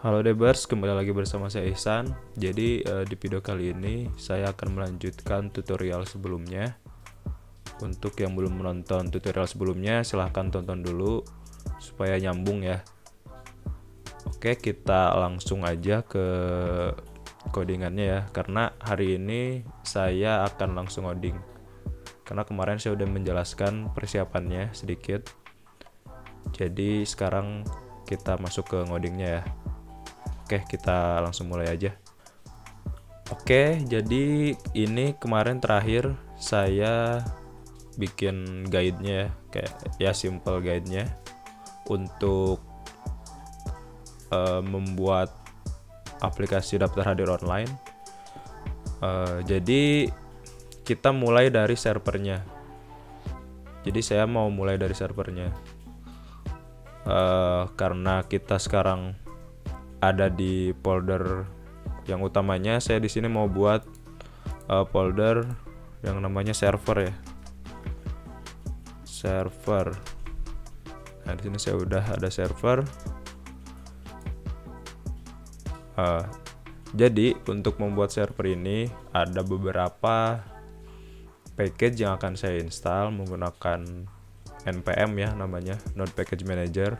Halo Debers, kembali lagi bersama saya Ihsan. Jadi di video kali ini saya akan melanjutkan tutorial sebelumnya. Untuk yang belum menonton tutorial sebelumnya, silahkan tonton dulu supaya nyambung ya. Oke, kita langsung aja ke codingannya ya. Karena hari ini saya akan langsung coding. Karena kemarin saya udah menjelaskan persiapannya sedikit. Jadi sekarang kita masuk ke ngodingnya ya. Oke, kita langsung mulai aja. Oke, jadi ini kemarin terakhir saya bikin guide-nya ya, kayak ya simple guide-nya untuk membuat aplikasi daftar hadir online. Jadi kita mulai dari servernya. Jadi saya mau mulai dari servernya. Karena kita sekarang ada di folder yang utamanya, saya di sini mau buat folder yang namanya server ya. Server. Nah, di sini saya udah ada server. Jadi untuk membuat server ini ada beberapa package yang akan saya install menggunakan npm ya, namanya Node Package Manager.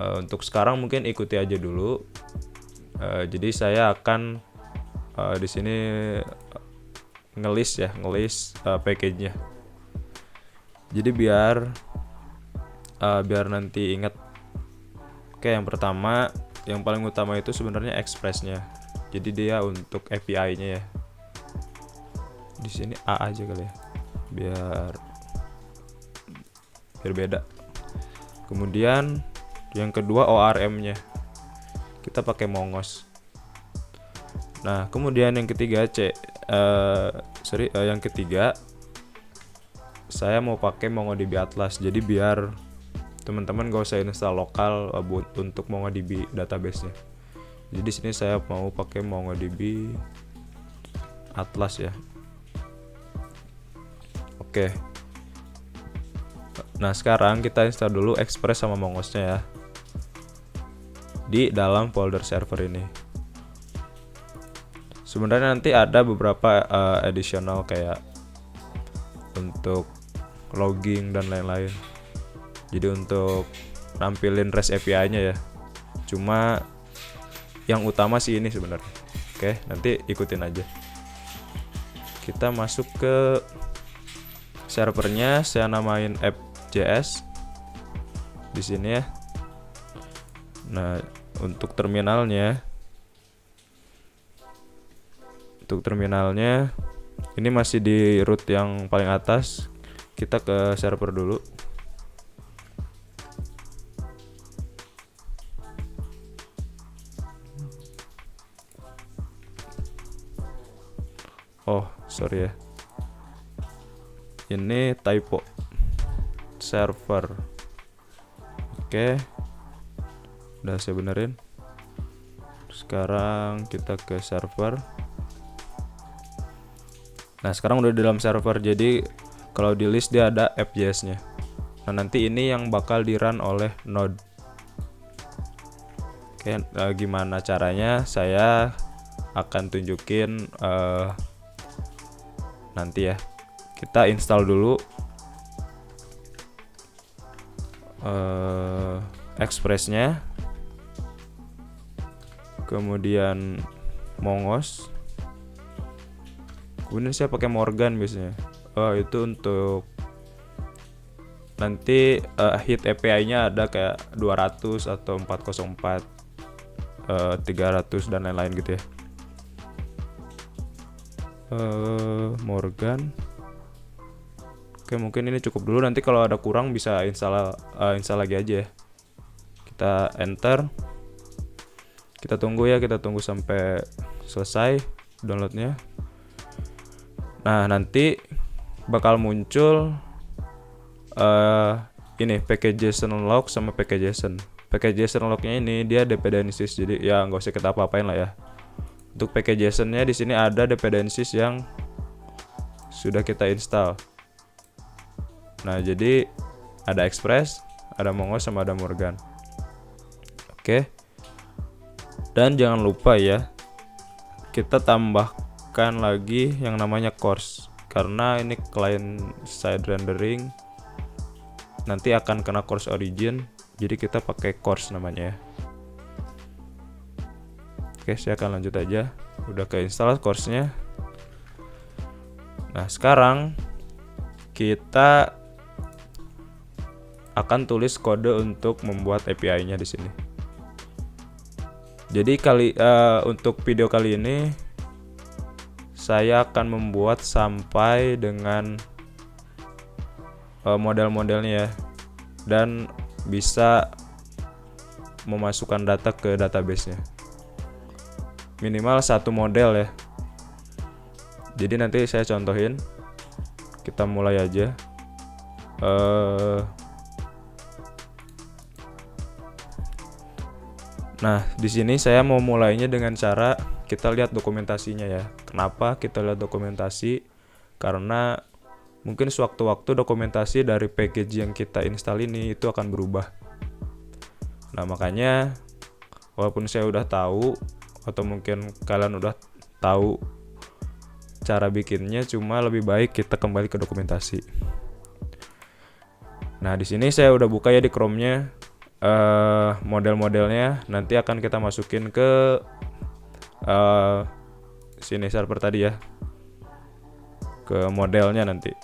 Untuk sekarang mungkin ikuti aja dulu. Jadi saya akan di sini ngelis package-nya. Jadi biar nanti ingat. Oke, yang pertama, yang paling utama itu sebenarnya Express-nya. Jadi dia untuk API-nya ya. Di sini A aja kali ya, biar beda. Kemudian yang kedua ORM-nya, kita pakai Mongoose. Nah, kemudian yang ketiga yang ketiga saya mau pakai MongoDB Atlas. Jadi biar teman-teman gak usah install lokal untuk MongoDB database-nya. Jadi di sini saya mau pakai MongoDB Atlas ya. Oke. Nah, sekarang kita install dulu Express sama Mongoose-nya ya, di dalam folder server ini. Sebenarnya nanti ada beberapa additional kayak untuk logging dan lain-lain. Jadi untuk nampilin REST API-nya ya. Cuma yang utama sih ini sebenarnya. Oke, nanti ikutin aja. Kita masuk ke servernya, saya namain app.js di sini ya. Nah, untuk terminalnya ini masih di root yang paling atas. Kita ke server dulu. Oh, sorry ya, ini typo. Server. Oke, udah saya benerin. Sekarang kita ke server. Nah, sekarang udah di dalam server. Jadi kalau di list dia ada app.js-nya. Nah, nanti ini yang bakal di run oleh Node. Oke, gimana caranya saya akan tunjukin nanti ya. Kita install dulu Express-nya, kemudian Mongoose. Kemudian saya pakai Morgan biasanya. Itu untuk nanti hit API-nya ada kayak 200 atau 404, 300 dan lain-lain gitu ya. Morgan. Oke, mungkin ini cukup dulu. Nanti kalau ada kurang bisa install lagi aja ya. Kita enter. Kita tunggu sampai selesai downloadnya. Nah, nanti bakal muncul ini package.json log sama package.json. Package.json lognya ini dia dependencies, jadi ya nggak usah kita apa-apain lah ya. Untuk package.json-nya di sini ada dependencies yang sudah kita install. Nah, jadi ada Express, ada Mongoose sama ada Morgan. Oke. Dan jangan lupa ya, kita tambahkan lagi yang namanya course, karena ini client side rendering nanti akan kena course origin, jadi kita pakai course namanya ya. Oke, saya akan lanjut aja. Udah keinstall course-nya. Nah, sekarang kita akan tulis kode untuk membuat API-nya di sini. Jadi untuk video kali ini saya akan membuat sampai dengan model-modelnya ya, dan bisa memasukkan data ke database-nya. Minimal satu model ya. Jadi nanti saya contohin. Kita mulai aja. Nah, di sini saya mau mulainya dengan cara kita lihat dokumentasinya ya. Kenapa kita lihat dokumentasi? Karena mungkin sewaktu-waktu dokumentasi dari package yang kita install ini itu akan berubah. Nah, makanya walaupun saya udah tahu atau mungkin kalian udah tahu cara bikinnya, cuma lebih baik kita kembali ke dokumentasi. Nah, di sini saya udah buka ya di Chrome-nya. Model-modelnya nanti akan kita masukin ke sini server tadi ya, ke modelnya nanti.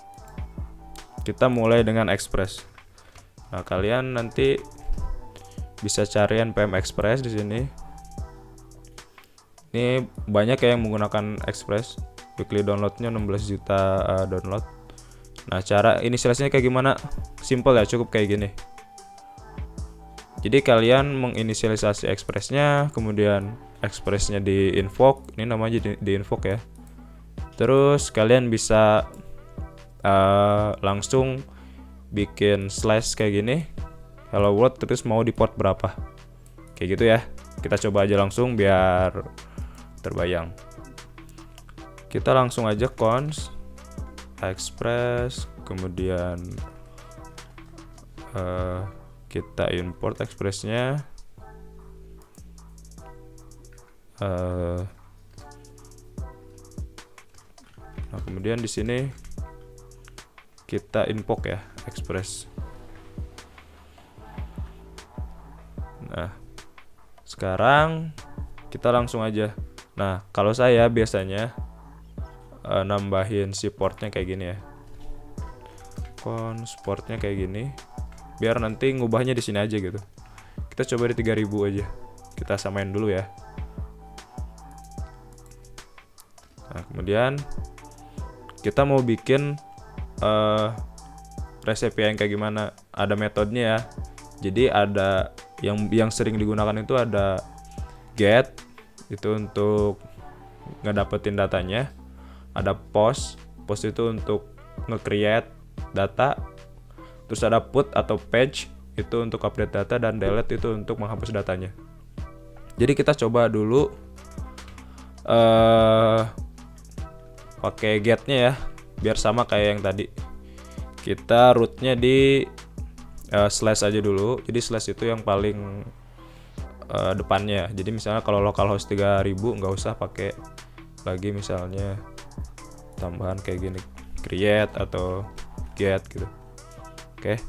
Kita mulai dengan Express. Nah, kalian nanti bisa cari npm Express di sini. Ini banyak yang menggunakan Express. Weekly downloadnya 16 juta download. Nah, cara inisialisasinya kayak gimana? Simple ya, cukup kayak gini. Jadi kalian menginisialisasi Express-nya, kemudian Express-nya di invoke, ini namanya di invoke ya. Terus kalian bisa langsung bikin slash kayak gini, hello world, terus mau di port berapa, kayak gitu ya. Kita coba aja langsung biar terbayang. Kita langsung aja const express, kemudian kita import Express-nya. Nah, kemudian di sini kita invoke ya Express. Nah, sekarang kita langsung aja. Nah, kalau saya biasanya nambahin si portnya kayak gini ya. Const portnya kayak gini. Biar nanti ngubahnya di sini aja gitu. Kita coba di 3000 aja. Kita samain dulu ya. Nah, kemudian kita mau bikin REST API yang kayak gimana? Ada metodenya ya. Jadi ada yang sering digunakan itu ada get, itu untuk ngedapetin datanya. Ada post itu untuk nge-create data. Terus ada put atau page, itu untuk update data, dan delete itu untuk menghapus datanya. Jadi kita coba dulu pakai get-nya ya, biar sama kayak yang tadi. Kita root-nya di slash aja dulu. Jadi slash itu yang paling depannya. Jadi misalnya kalau localhost 3000 nggak usah pakai lagi misalnya tambahan kayak gini, create atau get gitu. Oke.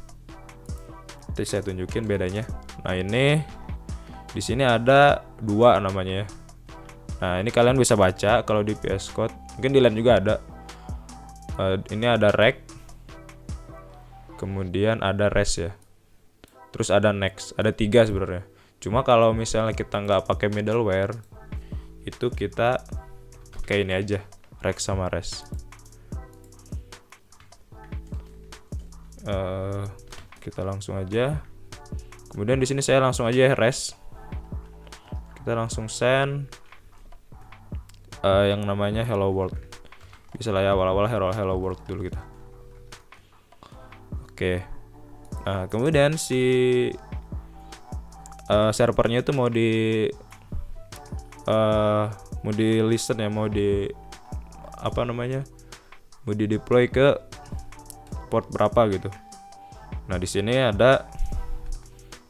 Nanti saya tunjukin bedanya. Nah, ini di sini ada 2 namanya ya. Nah, ini kalian bisa baca kalau di VS Code. Mungkin di lain juga ada. Ini ada rec. Kemudian ada res ya. Terus ada next. Ada 3 sebenarnya. Cuma kalau misalnya kita nggak pakai middleware, itu kita pakai ini aja, rec sama res. Kita langsung aja. Kemudian di sini saya langsung aja res. Kita langsung send yang namanya hello world. Bisa lah ya, awal-awal hello world dulu kita. Oke. Nah, kemudian si servernya itu mau di listen ya, mau di mau di deploy ke port berapa gitu. Nah, di sini ada.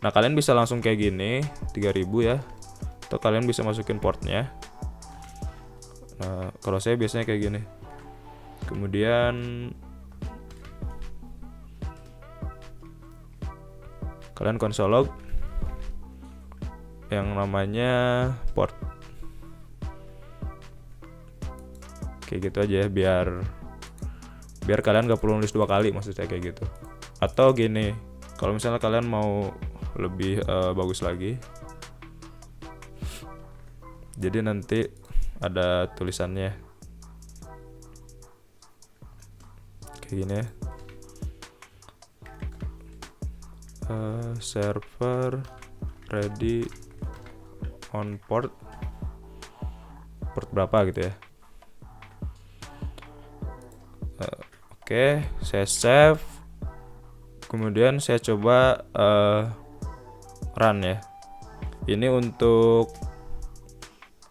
Nah, kalian bisa langsung kayak gini 3000 ya. atau kalian bisa masukin portnya. Nah, kalau saya biasanya kayak gini. Kemudian kalian console log yang namanya port. Kayak gitu aja ya, biar kalian gak perlu nulis 2 kali, maksud saya kayak gitu. Atau gini, kalau misalnya kalian mau lebih bagus lagi, jadi nanti ada tulisannya kayak gini ya, server ready on port berapa gitu ya. Oke, saya save. Kemudian saya coba run ya. Ini untuk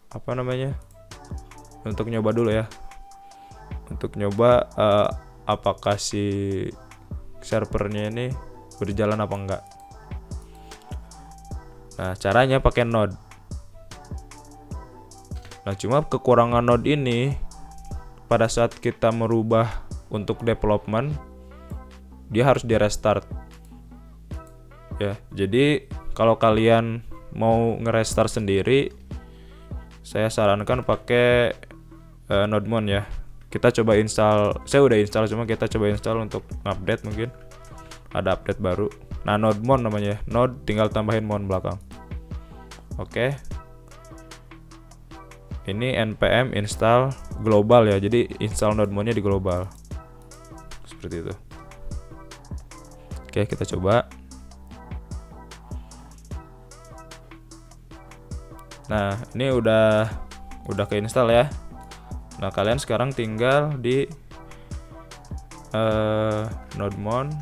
apa namanya? Untuk nyoba dulu ya. Untuk nyoba apakah si servernya ini berjalan apa enggak. Nah, caranya pakai node. Nah, cuma kekurangan node ini pada saat kita merubah untuk development, dia harus di restart ya. Jadi kalau kalian mau nge-restart sendiri, saya sarankan pakai Nodemon ya. Kita coba install, saya udah install, cuma kita coba install untuk update, mungkin ada update baru. Nah, Nodemon namanya, node tinggal tambahin mon belakang. Oke. Ini npm install global ya, jadi install Nodemonnya di global seperti itu. Oke, kita coba. Nah, ini udah keinstall ya. Nah, kalian sekarang tinggal di Nodemon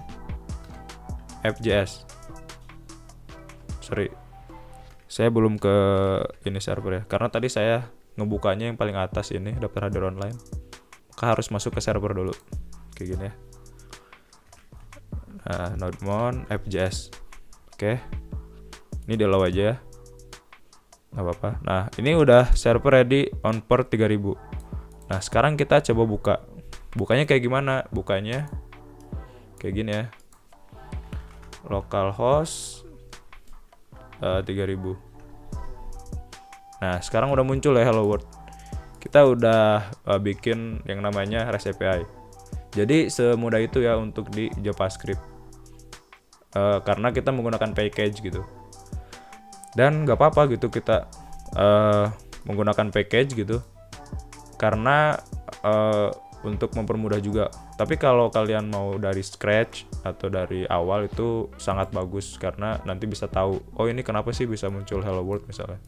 FJS. Sorry, saya belum ke ini server ya, karena tadi saya ngebukanya yang paling atas ini, daftar hadir online. Maka harus masuk ke server dulu. Kayak gini ya. Nah, Nodemon FJS. Oke. Ini di allow aja ya. Nggak apa-apa. Nah, ini udah server ready on port 3000. Nah, sekarang kita coba buka. Bukanya kayak gimana? Bukanya kayak gini ya. Localhost 3000. Nah, sekarang udah muncul ya Hello World. Kita udah bikin yang namanya REST API. Jadi semudah itu ya untuk di JavaScript. Karena kita menggunakan package gitu. Dan nggak apa-apa gitu kita menggunakan package gitu. Karena untuk mempermudah juga. Tapi kalau kalian mau dari scratch atau dari awal itu sangat bagus, karena nanti bisa tahu, oh ini kenapa sih bisa muncul Hello World misalnya.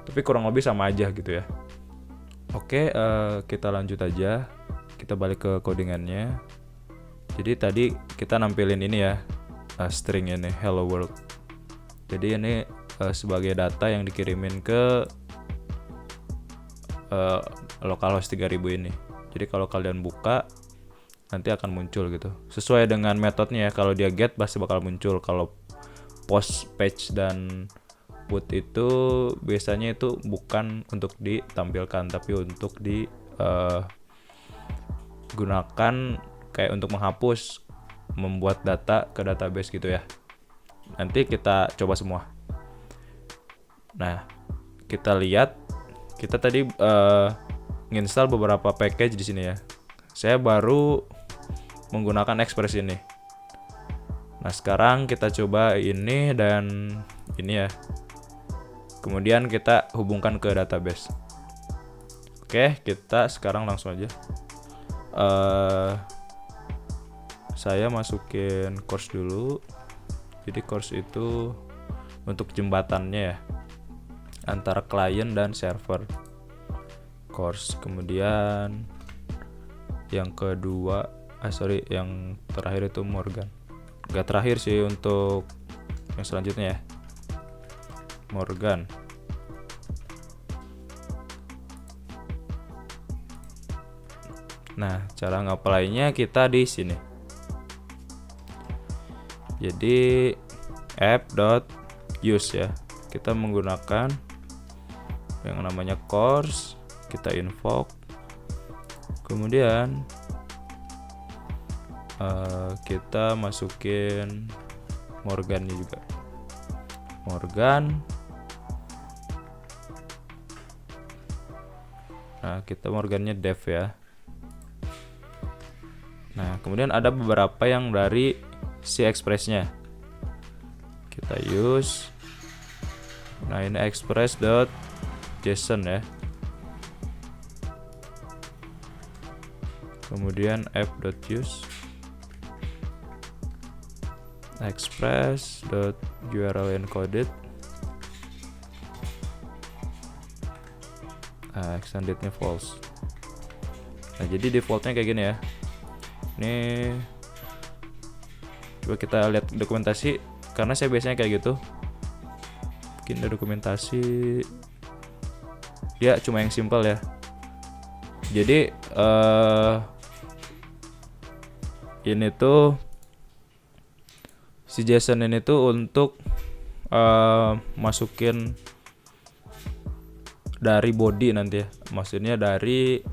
Tapi kurang lebih sama aja gitu ya. Oke, kita lanjut aja. Kita balik ke codingannya. Jadi tadi kita nampilin ini ya, string ini hello world. Jadi ini sebagai data yang dikirimin ke localhost 3000 ini. Jadi kalau kalian buka nanti akan muncul gitu. Sesuai dengan metodenya ya. Kalau dia get pasti bakal muncul. Kalau post, page dan put itu biasanya itu bukan untuk ditampilkan, tapi untuk digunakan kayak untuk menghapus, membuat data ke database gitu ya. Nanti kita coba semua. Nah, kita lihat, kita tadi nginstal beberapa package di sini ya. Saya baru menggunakan Express ini. Nah, sekarang kita coba ini dan ini ya. Kemudian kita hubungkan ke database. Oke, kita sekarang langsung aja. Saya masukin course dulu. Jadi course itu untuk jembatannya ya, antara klien dan server. Course. Kemudian yang kedua, yang terakhir itu Morgan. Gak terakhir sih, untuk yang selanjutnya ya, Morgan. Nah, cara nge-apply-nya kita di sini. Jadi app.use ya. Kita menggunakan yang namanya course, kita invoke, kemudian kita masukin Morgannya juga, Morgan. Nah, kita Morgannya dev ya. Nah, kemudian ada beberapa yang dari si express-nya kita use. Nah, ini express.json ya. Kemudian app.use express.url encoded. Extendednya false. Nah, jadi defaultnya kayak gini ya. Ini coba kita lihat dokumentasi, karena saya biasanya kayak gitu. Bikin dokumentasi dia cuma yang simple ya. Jadi ini tuh si JSON ini tuh untuk masukin dari body nanti ya. Maksudnya dari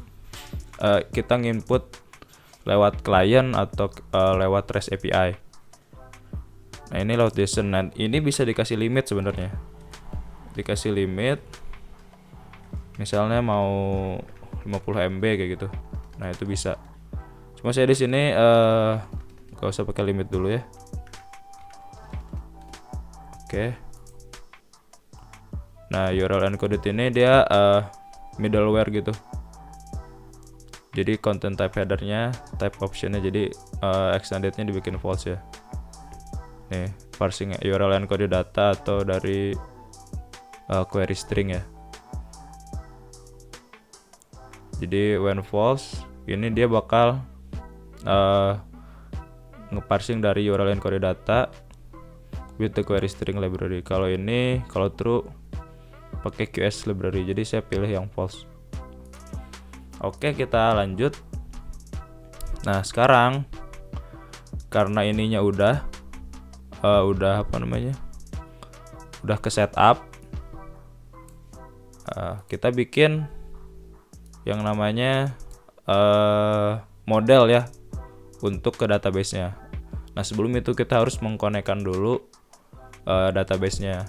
kita nginput lewat client atau lewat REST API. Nah, ini lewat JSON. Nah, ini bisa dikasih limit sebenarnya. Dikasih limit. Misalnya mau 50 MB kayak gitu. Nah, itu bisa. Cuma saya di sini gak usah pakai limit dulu ya. Oke. Nah, URL encoded ini dia middleware gitu. Jadi content type headernya, type optionnya jadi extendednya dibikin false ya. Nih, parsing URL encoded data atau dari query string ya. Jadi when false, ini dia bakal ngeparsing dari URL encoded data with the query string library. Kalau true pakai QS library. Jadi saya pilih yang false. Oke, kita lanjut. Nah, sekarang karena ininya udah ke setup, kita bikin yang namanya model ya untuk ke database-nya. Nah, sebelum itu kita harus mengkonekkan dulu database-nya.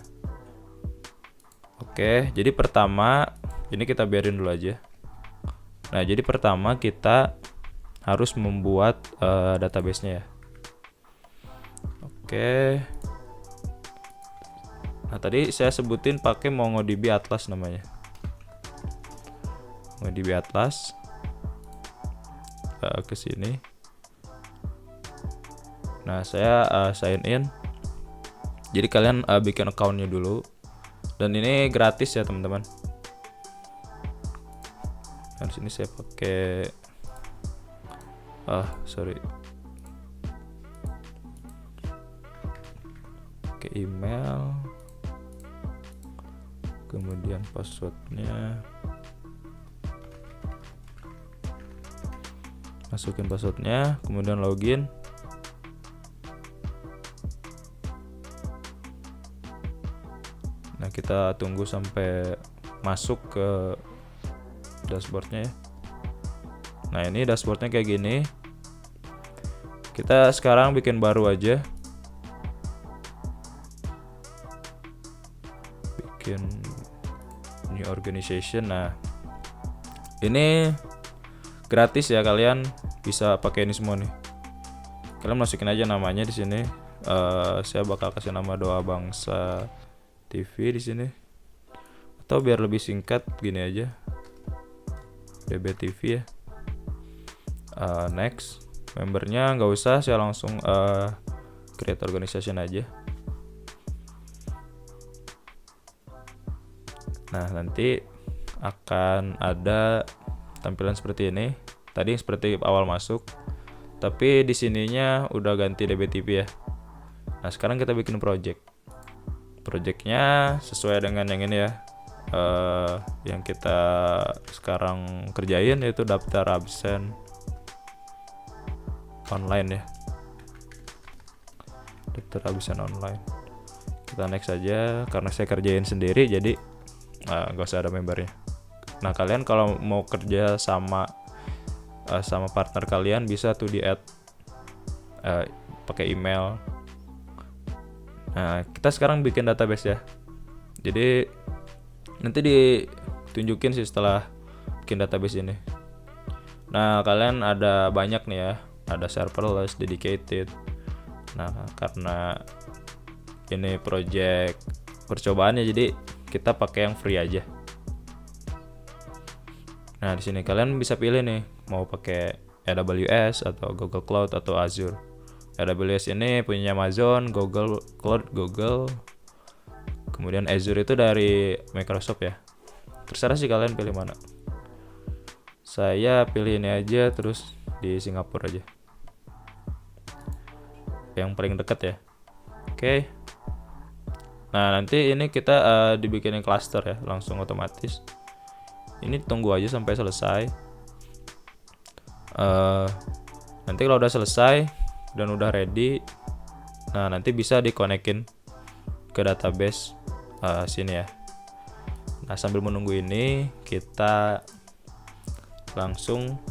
Oke, jadi pertama ini kita biarin dulu aja. Nah, jadi pertama kita harus membuat database-nya ya. Oke. Nah, tadi saya sebutin pakai MongoDB Atlas namanya. MongoDB Atlas. Ke sini. Nah, saya sign in. Jadi kalian bikin account-nya dulu. Dan ini gratis ya, teman-teman. Nah, di sini saya pakai pakai email. Kemudian passwordnya, masukin passwordnya, kemudian login. Nah, kita tunggu sampai masuk ke dashboardnya ya. Nah, ini dashboardnya kayak gini. Kita sekarang bikin baru aja. Bikin new organization. Nah, ini gratis ya, kalian bisa pakai ini semua nih. Kalian masukin aja namanya di sini. Saya bakal kasih nama Doa Bangsa TV di sini. Atau biar lebih singkat gini aja. DBTV ya. Next. Membernya nggak usah, saya langsung create organization aja. Nah, nanti akan ada tampilan seperti ini. Tadi seperti awal masuk, tapi di sininya udah ganti DBTV ya. Nah, sekarang kita bikin project. Projectnya sesuai dengan yang ini ya. Yang kita sekarang kerjain yaitu daftar absen online ya. Daftar absen online. Kita next aja karena saya kerjain sendiri, jadi nggak usah ada membernya. Nah, kalian kalau mau kerja sama partner kalian bisa tuh di add pakai email. Nah, kita sekarang bikin database ya. Jadi nanti ditunjukin sih setelah bikin database ini. Nah, kalian ada banyak nih ya, ada serverless, dedicated. Nah, karena ini project percobaannya, jadi kita pakai yang free aja. Nah, di sini kalian bisa pilih nih, mau pakai AWS atau Google Cloud atau Azure. AWS ini punya Amazon, Google Cloud Google. Kemudian Azure itu dari Microsoft ya. Terserah sih kalian pilih mana. Saya pilih ini aja, terus di Singapura aja. Yang paling dekat ya. Oke. Nah, nanti ini kita dibikinin cluster ya, langsung otomatis. Ini tunggu aja sampai selesai. Nanti kalau udah selesai dan udah ready, nah nanti bisa dikonekin ke database sini ya. Nah, sambil menunggu ini kita langsung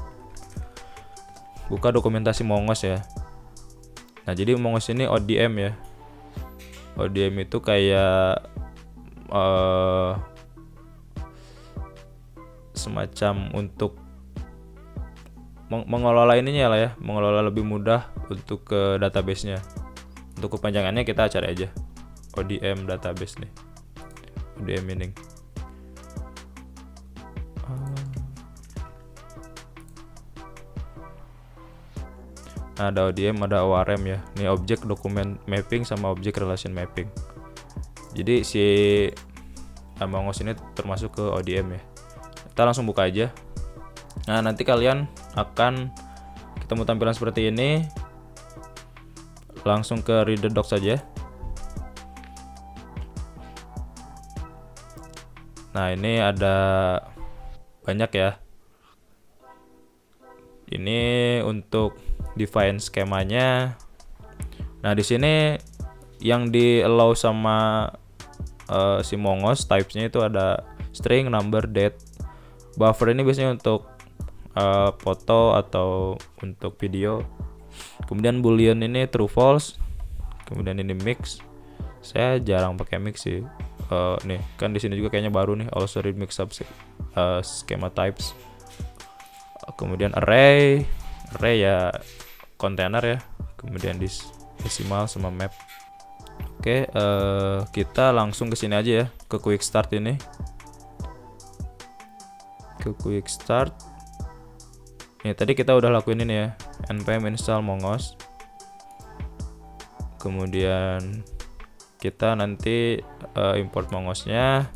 buka dokumentasi Mongos ya. Nah, jadi Mongos ini ODM ya. ODM itu kayak semacam untuk mengelola ininya lah ya, mengelola lebih mudah untuk ke database-nya. Untuk kepanjangannya kita cari aja ODM database nih, ODM mining. Ada ODM, ada ORM ya. Ini object document mapping sama object relation mapping. Jadi si Mongos ini termasuk ke ODM ya. Kita langsung buka aja. Nah, nanti kalian akan ketemu tampilan seperti ini. Langsung ke read the docs saja. Nah, ini ada banyak ya. Ini untuk define skemanya. Nah, di sini yang di allow sama si Mongos types-nya itu ada string, number, date. Buffer ini biasanya untuk foto atau untuk video. Kemudian boolean ini true false. Kemudian ini mix. Saya jarang pakai mix sih. Nih, kan di sini juga kayaknya baru nih, also read mix up schema types. Kemudian array ya kontainer ya. Kemudian decimal sama map. Oke, kita langsung ke sini aja ya, ke quick start ini. Ke quick start. Nih, tadi kita udah lakuin ini ya, npm install Mongos. Kemudian kita nanti import Mongosnya.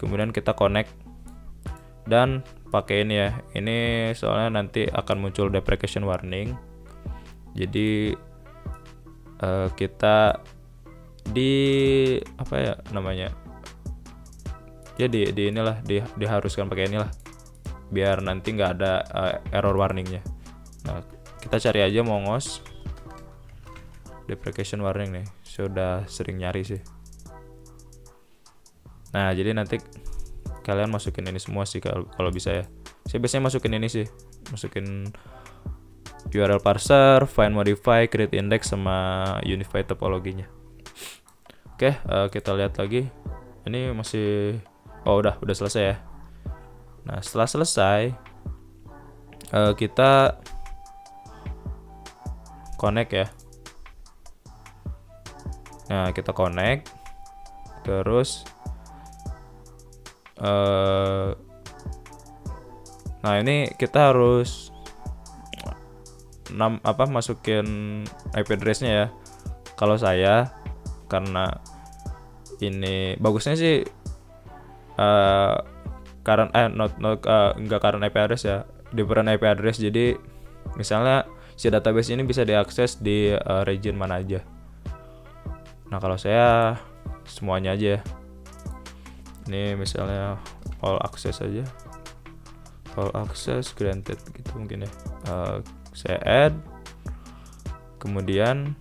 Kemudian kita connect dan pakai ini ya. Ini soalnya nanti akan muncul deprecation warning. Jadi kita apa ya namanya? Ya di inilah diharuskan pakai inilah, biar nanti nggak ada error warningnya. Nah, kita cari aja Mongos deprecation warning nih. Sudah sering nyari sih. Nah, jadi nanti kalian masukin ini semua sih kalau bisa ya. Saya biasanya masukin ini sih, masukin URL parser, find modify, create index sama unify topologinya. Oke, kita lihat lagi. Ini masih udah selesai ya. Nah, setelah selesai kita connect ya. Nah, kita connect. Terus nah, ini kita harus masukin IP address-nya ya. Kalau saya, karena ini bagusnya sih enggak current IP address ya, different IP address. Jadi misalnya si database ini bisa diakses di region mana aja. Nah, kalau saya semuanya aja ya. Ini misalnya all access aja, all access granted gitu mungkin ya. Saya add, kemudian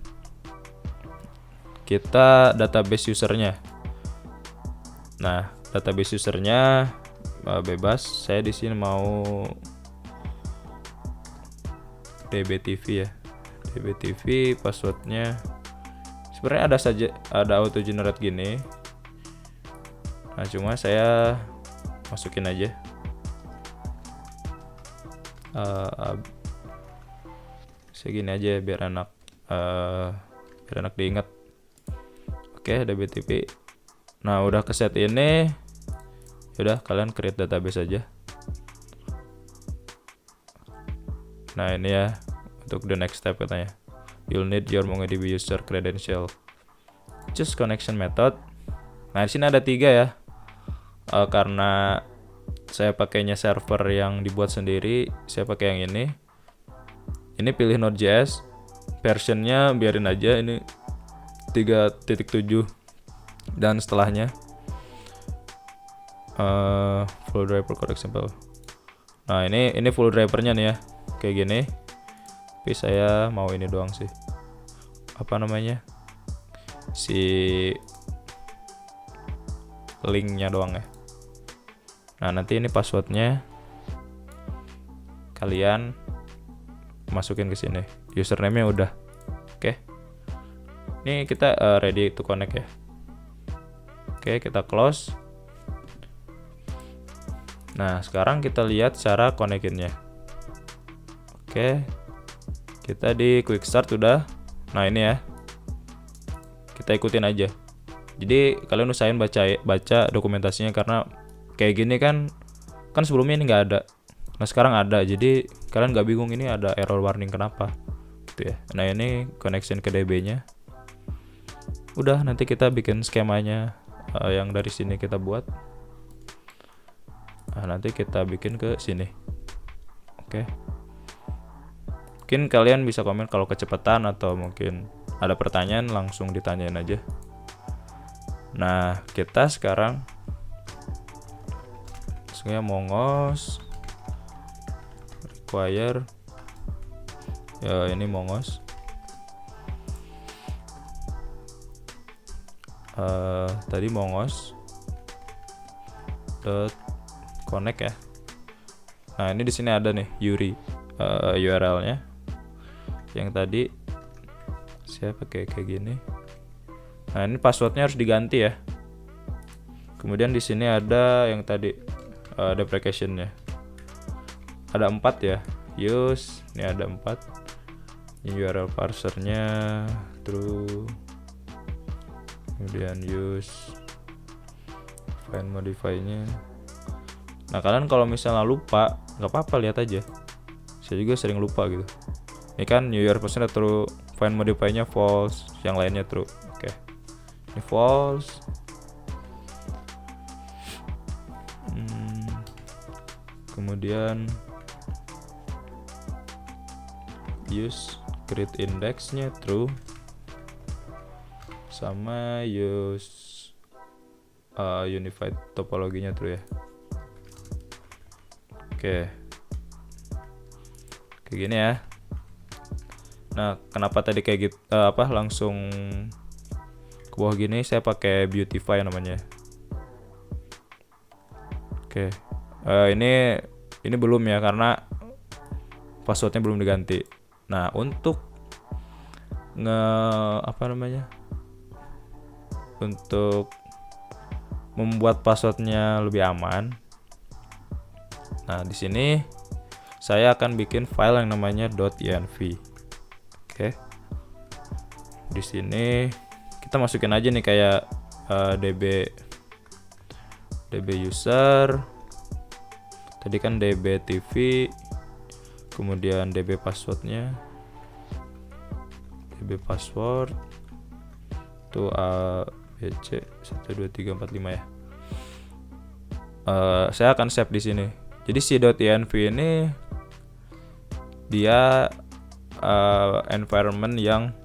kita database usernya. Nah, database usernya bebas. Saya di sini mau dbtv ya. dbtv passwordnya sebenarnya ada auto generate gini. Nah, cuma saya masukin aja. Segini aja biar enak diingat. Oke, dbtv. Nah, udah keset ini. Udah, kalian create database aja. Nah, ini ya untuk the next step katanya. You'll need your MongoDB user credential. Choose connection method. Nah, di sini ada 3 ya. Karena saya pakainya server yang dibuat sendiri, saya pakai yang ini. Ini pilih Node.js. Versionnya biarin aja ini 3.7 dan setelahnya full driver code example. Nah, ini full drivernya nih ya, kayak gini. Tapi saya mau ini doang sih, apa namanya, si linknya doang ya. Nah, nanti ini passwordnya kalian masukin ke sini. Username-nya udah. Oke. Ini kita ready to connect ya. Oke, kita close. Nah, sekarang kita lihat cara connect-nya. Oke. Kita di quick start udah. Nah, ini ya. Kita ikutin aja. Jadi kalian usahain baca dokumentasinya, karena kayak gini kan sebelumnya ini nggak ada. Nah, sekarang ada. Jadi kalian nggak bingung ini ada error warning kenapa gitu ya. Nah, ini connection ke DB-nya. Udah, nanti kita bikin skemanya yang dari sini kita buat. Nah, nanti kita bikin ke sini. Oke. Mungkin kalian bisa komen kalau kecepatan atau mungkin ada pertanyaan, langsung ditanyain aja. Nah, kita sekarang langsungnya mongos require ya, ini mongos tadi mongos connect ya. Nah, ini di sini ada nih Yuri URL-nya. Yang tadi saya pakai kayak gini. Nah, ini passwordnya harus diganti ya. Kemudian di sini ada yang tadi deprecation-nya. Ada 4 ya. Use, ini ada 4. Ini URL parsernya true. Kemudian use find modify-nya. Nah, kalian kalau misalnya lupa, nggak apa-apa, lihat aja. Saya juga sering lupa gitu. Ini kan URL parsernya true, find modify-nya false, yang lainnya true. Oke. Ini false. Kemudian use create index-nya true, sama use unified topologinya true ya. Oke. Kayak gini ya. Nah, kenapa tadi kayak gitu langsung ke bawah gini? Saya pakai beautify namanya. Oke. Ini belum ya, karena passwordnya belum diganti. Nah, untuk untuk membuat passwordnya lebih aman, nah di sini saya akan bikin file yang namanya .env. Oke. Di sini kita masukin aja nih kayak db user. Tadi kan dbtv, kemudian db passwordnya, db password itu abc 12345 ya. Saya akan save di sini. Jadi si .env ini dia environment yang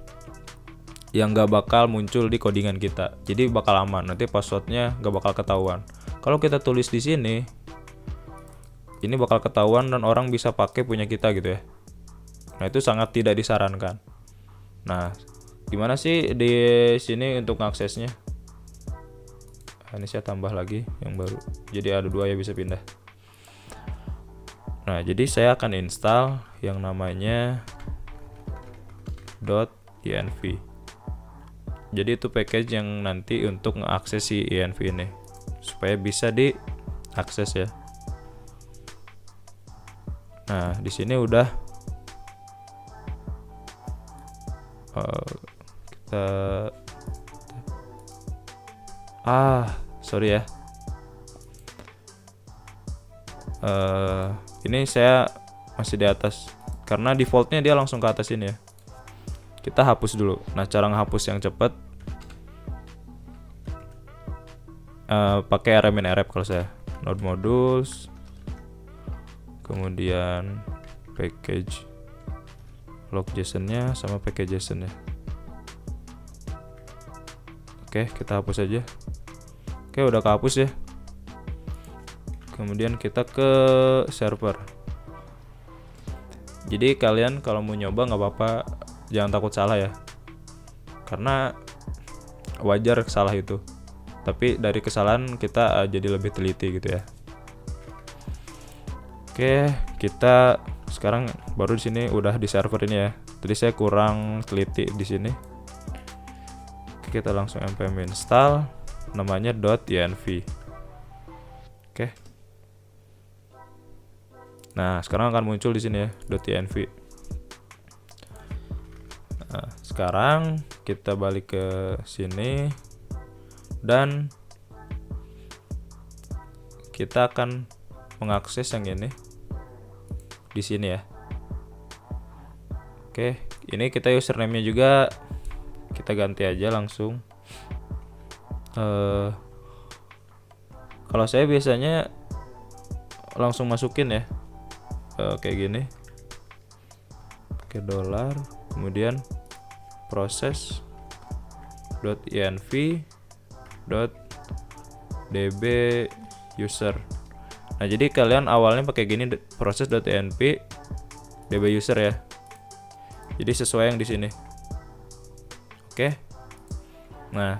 gak bakal muncul di codingan kita. Jadi bakal aman. Nanti passwordnya gak bakal ketahuan. Kalau kita tulis di sini, ini bakal ketahuan dan orang bisa pakai punya kita gitu ya. Nah, itu sangat tidak disarankan. Nah, gimana sih di sini untuk aksesnya? Nah, ini saya tambah lagi yang baru, jadi ada 2 ya, bisa pindah. Nah, jadi saya akan install yang namanya .env. Jadi itu package yang nanti untuk ngeakses si env ini supaya bisa diakses ya. Nah, di sini udah kita sorry ya. Ini saya masih di atas karena defaultnya dia langsung ke atas ini ya. Kita hapus dulu. Nah, cara ngehapus yang cepat pakai rminrf kalau saya. Node modules, kemudian package log JSON-nya sama package JSON-nya. Oke, kita hapus aja. Oke, udah kehapus ya. Kemudian kita ke server. Jadi kalian kalau mau nyoba nggak apa-apa, jangan takut salah ya, karena wajar salah itu. Tapi dari kesalahan kita jadi lebih teliti gitu ya. Oke, kita sekarang baru di sini udah di server ini ya. Tadi saya kurang teliti di sini. Oke, kita langsung npm install namanya .env. Oke. Nah, sekarang akan muncul di sini ya .env. Nah, sekarang kita balik ke sini dan kita akan mengakses yang ini di sini ya. Oke, ini kita username-nya juga kita ganti aja langsung. Kalau saya biasanya langsung masukin ya. Kayak gini. Oke, $, kemudian proses .env .db user. Nah, jadi kalian awalnya pakai gini, proses.env db user ya. Jadi sesuai yang di sini. Oke. Nah,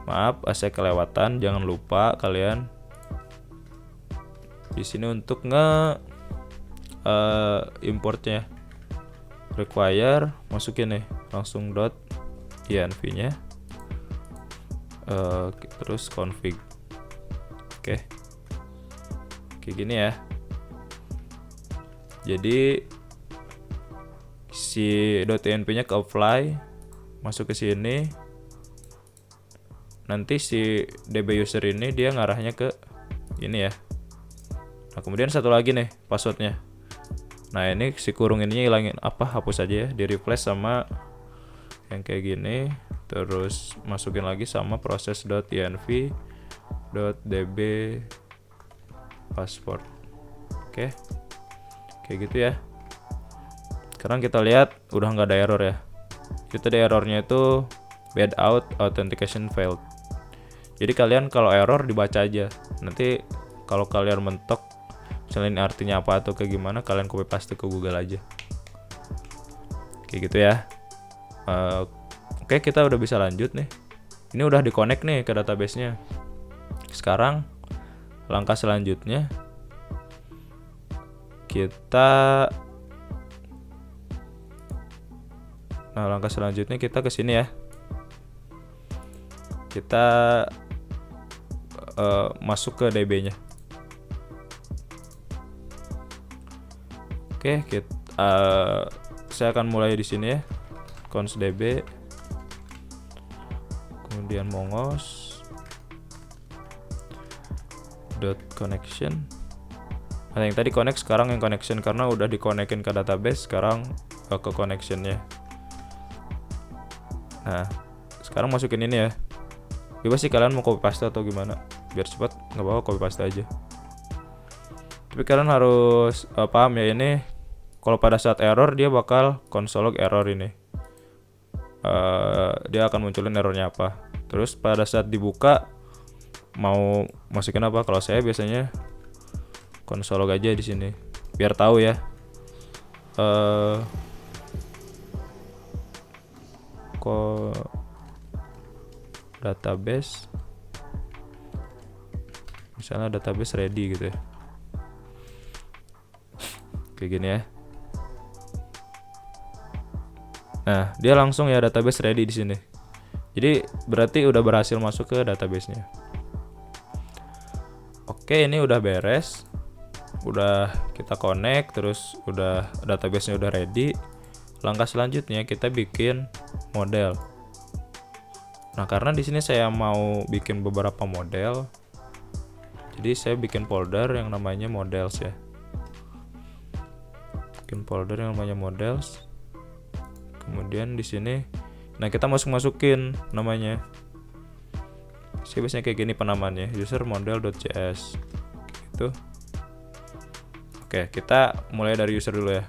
maaf saya kelewatan, jangan lupa kalian di sini untuk importnya require, masukin nih langsung .env nya terus config. Oke, kayak gini ya. Jadi si .env nya ke apply, masuk ke sini. Nanti si db user ini dia ngarahnya ke ini ya. Nah, kemudian satu lagi nih passwordnya. Nah, ini si kurung ininya hilangin, hapus aja ya, di replace sama yang kayak gini, terus masukin lagi sama proses.env .db password. Oke, kayak gitu ya. Sekarang kita lihat udah nggak ada error ya. Itu ada errornya itu bad out authentication failed. Jadi kalian kalau error dibaca aja. Nanti kalau kalian mentok misalnya ini artinya apa atau kayak gimana, kalian copy paste ke Google aja. Kayak gitu ya. Oke, kita udah bisa lanjut nih. Ini udah di-connect nih ke database-nya. Sekarang langkah selanjutnya kita ke sini ya. Kita masuk ke DB-nya. Oke, saya akan mulai di sini ya. Const db, kemudian mongos .connection. Nah, yang tadi connect, sekarang yang connection karena udah di-connectin ke database, sekarang ke connection-nya. Nah, sekarang masukin ini ya. Bebas sih kalian mau copy paste atau gimana, biar cepat, nggak apa-apa copy paste aja. Tapi kalian harus paham ya, ini kalau pada saat error dia bakal console log error ini. Dia akan munculin errornya apa. Terus pada saat dibuka mau masukin apa? Kalau saya biasanya console log aja di sini, biar tahu ya. Database Misalnya database ready gitu ya. Kayak gini ya. Nah, dia langsung ya database ready di sini. Jadi berarti udah berhasil masuk ke database-nya. Oke, ini udah beres. Udah kita connect, terus udah database-nya udah ready. Langkah selanjutnya kita bikin model. Nah, karena di sini saya mau bikin beberapa model, jadi saya bikin folder yang namanya models ya. Bikin folder yang namanya models. Kemudian di sini, nah kita masukin namanya. Saya biasanya kayak gini penamaannya, user model.js gitu. Oke, kita mulai dari user dulu ya.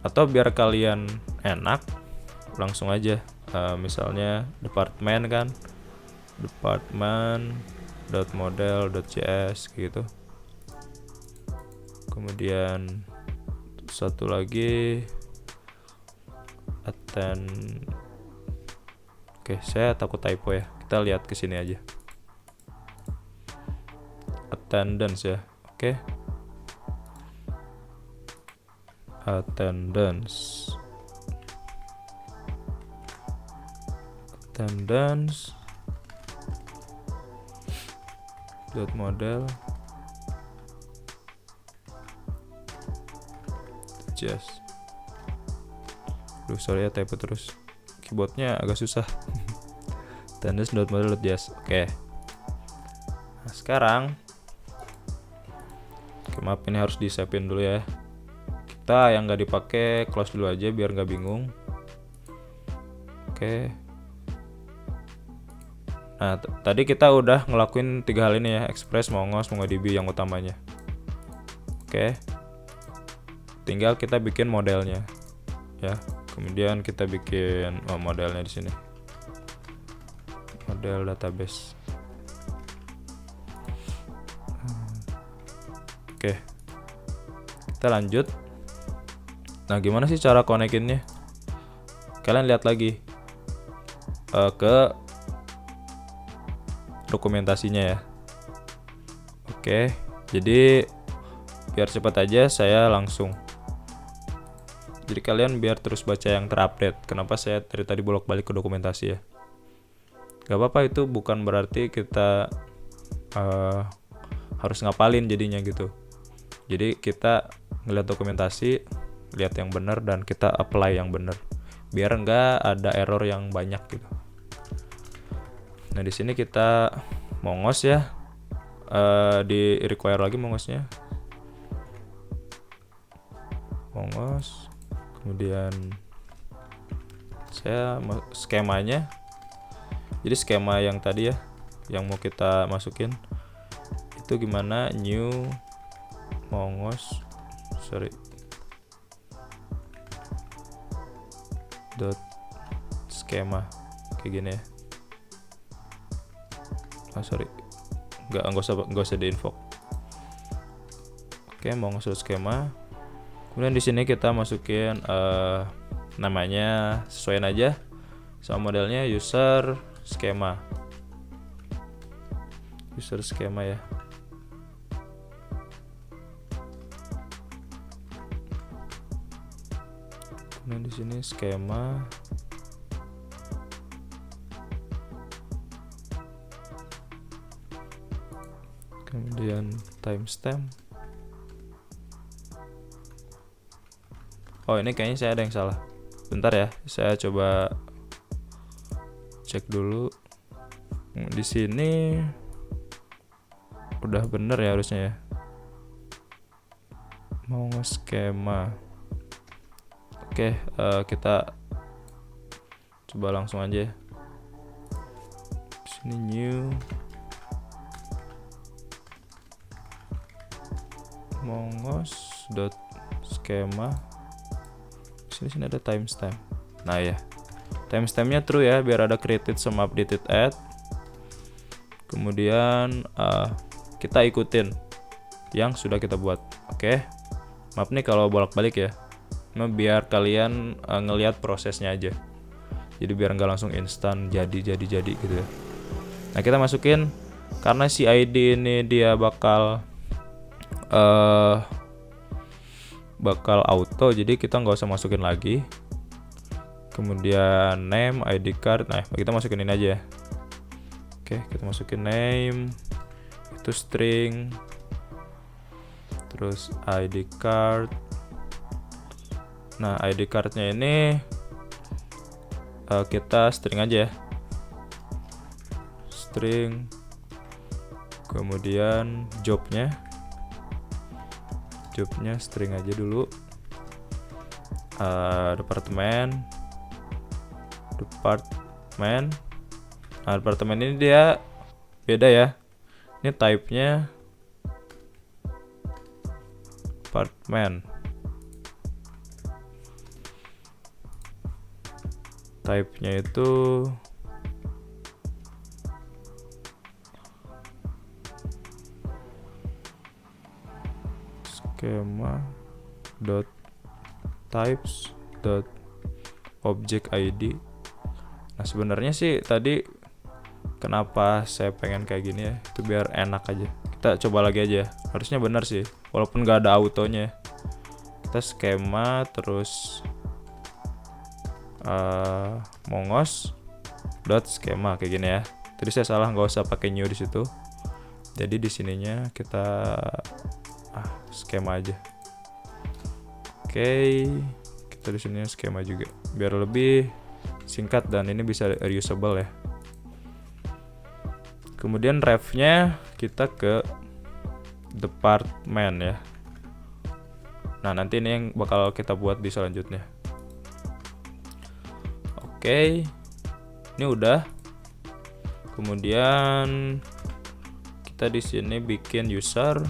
Atau biar kalian enak, langsung aja. Misalnya department kan, department.model.js gitu. Kemudian satu lagi attend. Oke, saya takut typo ya. Kita lihat ke sini aja. Attendance ya. Oke. Attendance dot model just. Sorry ya typo terus. Keyboardnya agak susah. Attendance.model.js. Oke. Nah, sekarang maaf ini harus di-save-in dulu ya. Kita yang nggak dipakai close dulu aja biar nggak bingung. Oke. Nah, tadi kita udah ngelakuin 3 hal ini ya, Express, Mongoose, MongoDB yang utamanya. Oke. Tinggal kita bikin modelnya. Ya. Kemudian kita bikin modelnya di sini. Model database. Oke. Kita lanjut. Nah, gimana sih cara connect-innya? Kalian lihat lagi ke dokumentasinya ya. Oke, jadi biar cepat aja saya langsung. Jadi kalian biar terus baca yang terupdate. Kenapa saya dari tadi bolak-balik ke dokumentasi ya? Gak apa-apa, itu bukan berarti kita harus ngapalin jadinya gitu. Jadi kita ngeliat dokumentasi, lihat yang benar dan kita apply yang benar. Biar nggak ada error yang banyak gitu. Nah di sini kita Mongoose ya, di require lagi Mongoose-nya. Mongoose, kemudian saya skemanya. Jadi skema yang tadi ya, yang mau kita masukin itu gimana? New Mongoose, dot skema kayak gini ya. Nggak usah di invoke. Oke, Mongoose skema. Kemudian di sini kita masukin namanya, sesuaiin aja sama modelnya, user skema ya. Kemudian di sini skema. Kemudian timestamp. Oh, ini kayaknya saya ada yang salah. Bentar ya, saya coba cek dulu. Di sini udah bener ya harusnya ya. Mau skema. Oke, kita coba langsung aja ya. Di sini new mongoose.schema. Sini ada timestamp. Nah ya, timestampnya true ya, biar ada created sama updated add. Kemudian kita ikutin yang sudah kita buat. Oke. Maaf nih kalau bolak-balik ya. Nah, biar kalian ngelihat prosesnya aja. Jadi biar nggak langsung instan jadi gitu ya. Nah, kita masukin karena si ID ini dia bakal auto, jadi kita nggak usah masukin lagi. Kemudian name, ID card, nah kita masukin ini aja ya. Oke, kita masukin name itu string, terus ID card. Nah ID cardnya ini kita string aja ya, string. Kemudian jobnya string aja dulu. Departemen. Nah departemen ini dia beda ya, ini type-nya department, type-nya itu schema dot types dot object ID. Nah sebenarnya sih tadi kenapa saya pengen kayak gini ya, itu biar enak aja. Kita coba lagi aja, harusnya benar sih walaupun gak ada autonya. Kita skema terus mongos dot skema kayak gini ya. Tadi saya salah, nggak usah pakai new di situ. Jadi di sininya kita skema aja. Oke, kita di sini skema juga biar lebih singkat dan ini bisa reusable ya. Kemudian ref-nya kita ke department ya. Nah nanti ini yang bakal kita buat di selanjutnya. Oke, ini udah. Kemudian kita di sini bikin user.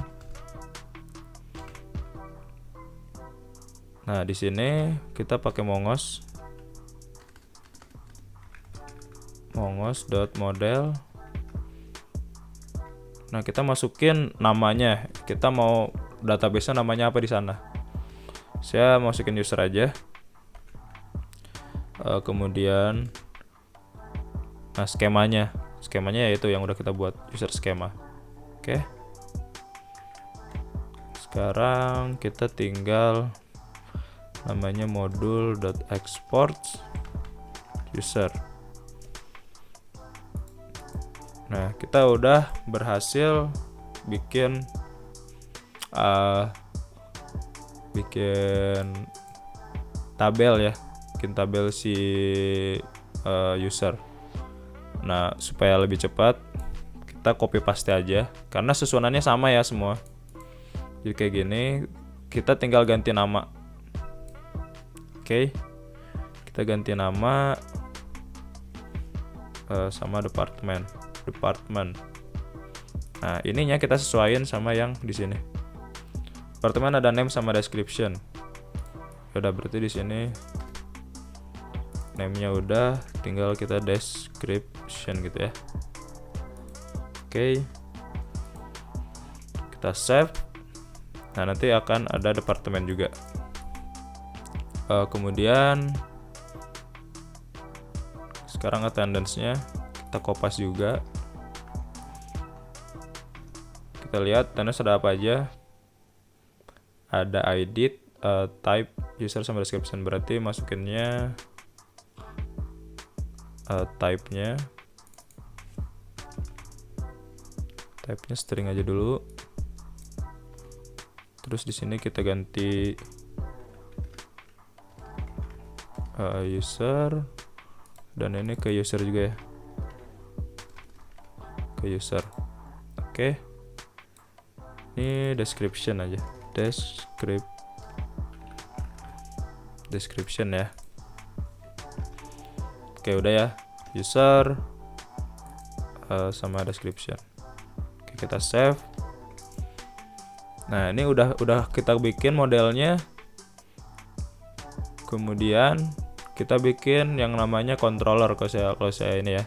Nah di sini kita pakai mongos.model. Nah kita masukin namanya, kita mau database-nya namanya apa di sana. Saya masukin user aja. Kemudian nah skemanya yaitu yang udah kita buat, user skema. Oke. Sekarang kita tinggal namanya modul.export user. Nah kita udah berhasil bikin tabel ya, bikin tabel si user. Nah supaya lebih cepat kita copy paste aja karena susunannya sama ya semua. Jadi kayak gini, kita tinggal ganti nama. Oke, kita ganti nama sama departemen. Nah ininya kita sesuaiin sama yang di sini. Departemen ada name sama description. Udah berarti di sini name-nya udah, tinggal kita description gitu ya. Oke, kita save. Nah nanti akan ada departemen juga. Kemudian sekarang attendance-nya kita kopas juga. Kita lihat attendance ada apa aja. Ada ID, type, user sama description. Berarti masukinnya type-nya string aja dulu. Terus di sini kita ganti user dan ini ke user juga ya, ke user. Oke, ini description aja, description ya. Oke udah ya, user sama description. Oke kita save. Nah ini udah kita bikin modelnya. Kemudian kita bikin yang namanya controller kalau saya ini ya,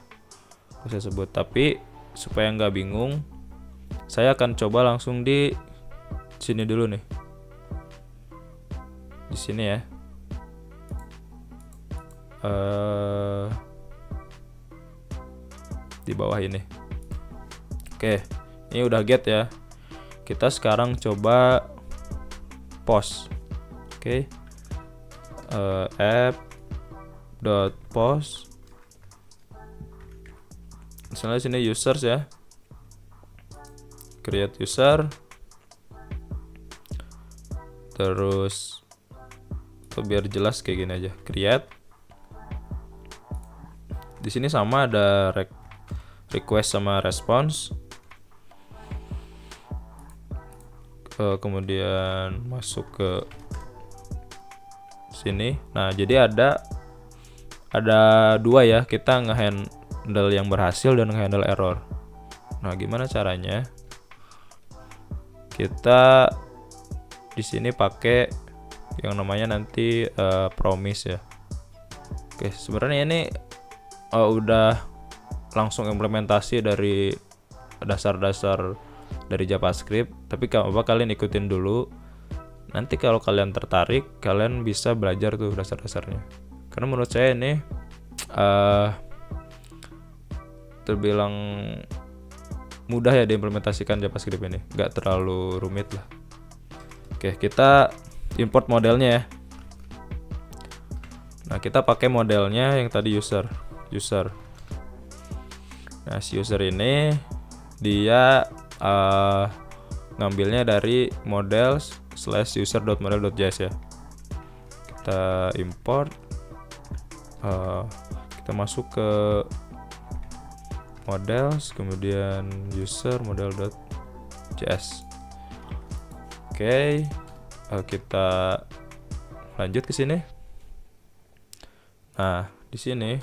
kalau saya sebut. Tapi supaya nggak bingung, saya akan coba langsung di sini dulu nih, di sini ya. Di bawah ini. Oke, ini udah get ya. Kita sekarang coba post. Oke, app.post. Misalnya sini users ya, create user, terus biar jelas kayak gini aja, create. Di sini sama ada request sama response. Kemudian masuk ke sini. Nah, jadi ada dua ya, kita ngehandle yang berhasil dan ngehandle error. Nah, gimana caranya? Kita di sini pakai yang namanya nanti promise ya. Oke, sebenarnya ini udah langsung implementasi dari dasar-dasar dari JavaScript, tapi kalian ikutin dulu. Nanti kalau kalian tertarik, kalian bisa belajar tuh dasar-dasarnya. Karena menurut saya ini terbilang mudah ya diimplementasikan JavaScript ini, nggak terlalu rumit lah. Oke, kita import modelnya ya. Nah, kita pakai modelnya yang tadi user. Nah, si user ini dia ngambilnya dari models/user.model.js ya. Kita import, kita masuk ke models, kemudian user model.js. Oke, kita lanjut ke sini. Nah, di sini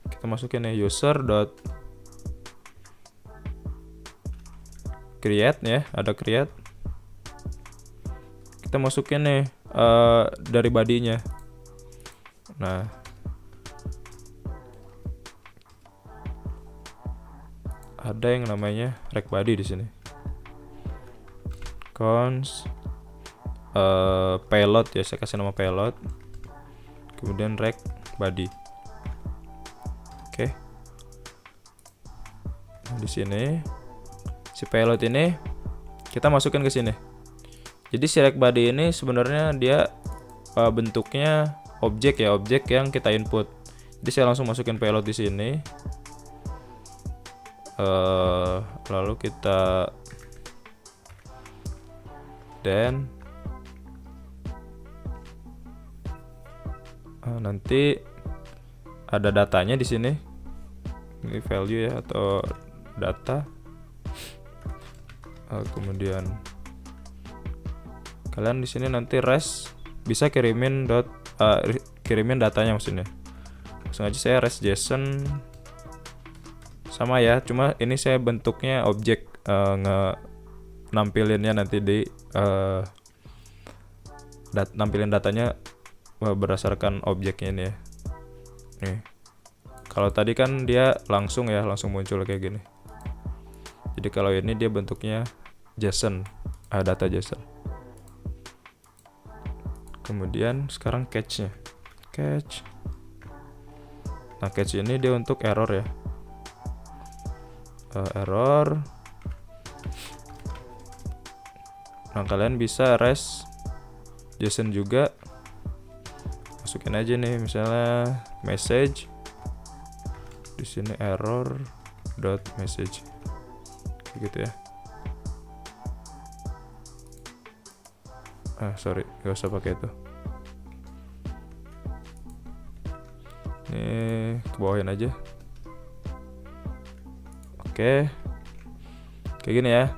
kita masukin nih user.create ya, ada create. Kita masukin nih dari body-nya. Nah, ada yang namanya rect body di sini. Cons payload ya, saya kasih nama payload. Kemudian rect body. Oke. Nah, di sini si payload ini kita masukin ke sini. Jadi si rect body ini sebenarnya dia bentuknya objek ya, objek yang kita input. Jadi saya langsung masukin payload di sini. Lalu kita nanti ada datanya di sini. Ini value ya atau data. Kemudian kalian di sini nanti bisa kirimin datanya maksudnya. Langsung aja saya JSON sama ya, cuma ini saya bentuknya objek, nampilinnya nanti di nampilin datanya berdasarkan objeknya ini ya. Nih. Kalau tadi kan dia langsung muncul kayak gini. Jadi kalau ini dia bentuknya JSON, data JSON. Kemudian sekarang catch-nya. Nah, catch ini dia untuk error ya. Error. Nah, kalian bisa JSON juga. Masukin aja nih misalnya message. Di sini error.message. Gitu ya. Sorry, gak usah pakai itu. Ini kebawahin aja. Oke, kayak gini ya.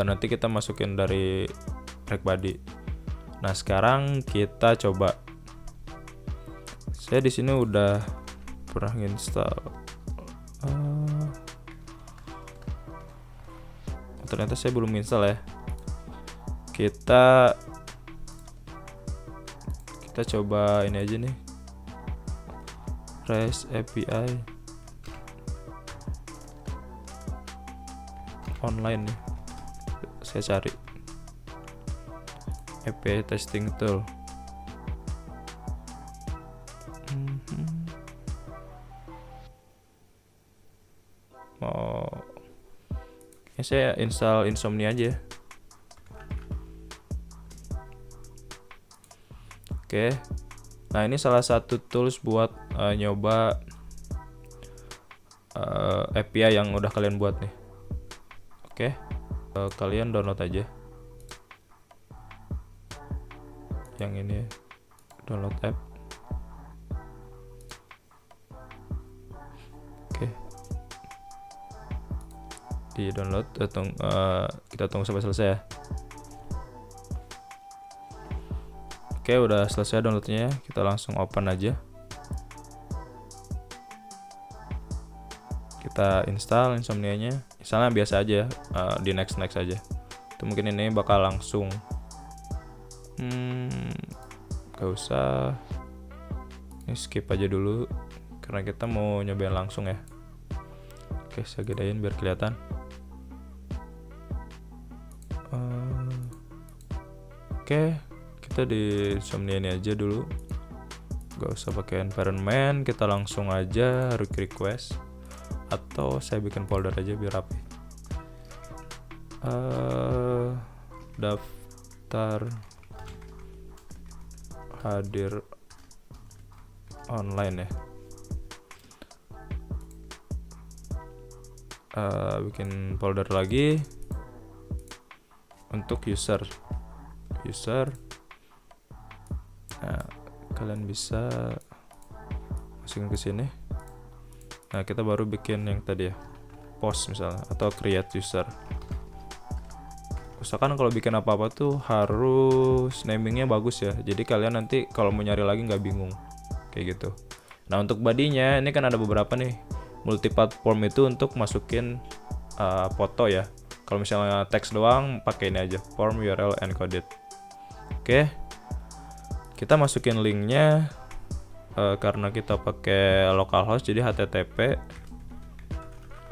Nanti kita masukin dari rect body. Nah, sekarang kita coba. Saya di sini udah pernah install. Ternyata saya belum install ya. Kita coba ini aja nih. REST API online nih. Saya cari API testing tool. Ini saya install Insomnia aja. Oke. Nah, ini salah satu tools buat nyoba API yang udah kalian buat nih. Oke. Kalian download aja yang ini, download app. Oke, di download. Kita tunggu sampai selesai ya. Oke, udah selesai downloadnya, kita langsung open aja. Kita install Insomnia-nya. Misalnya biasa aja, di next aja. Itu mungkin ini bakal langsung. Gak usah. Ini skip aja dulu karena kita mau nyobain langsung ya. Oke, saya gedein biar kelihatan. Oke, kita di Insomnia ini aja dulu. Gak usah pakai environment, kita langsung aja request. Atau saya bikin folder aja biar rapi. Daftar hadir online ya. Bikin folder lagi untuk user. Nah, kalian bisa masukin ke sini. Nah, kita baru bikin yang tadi ya, post misalnya, atau create user. Usahakan kalau bikin apa-apa tuh harus namingnya bagus ya. Jadi kalian nanti kalau mau nyari lagi nggak bingung kayak gitu. Nah, untuk bodinya ini kan ada beberapa nih. Multiplatform itu untuk masukin foto ya. Kalau misalnya teks doang pakai ini aja, form URL encoded. Oke, kita masukin linknya karena kita pakai localhost, jadi HTTP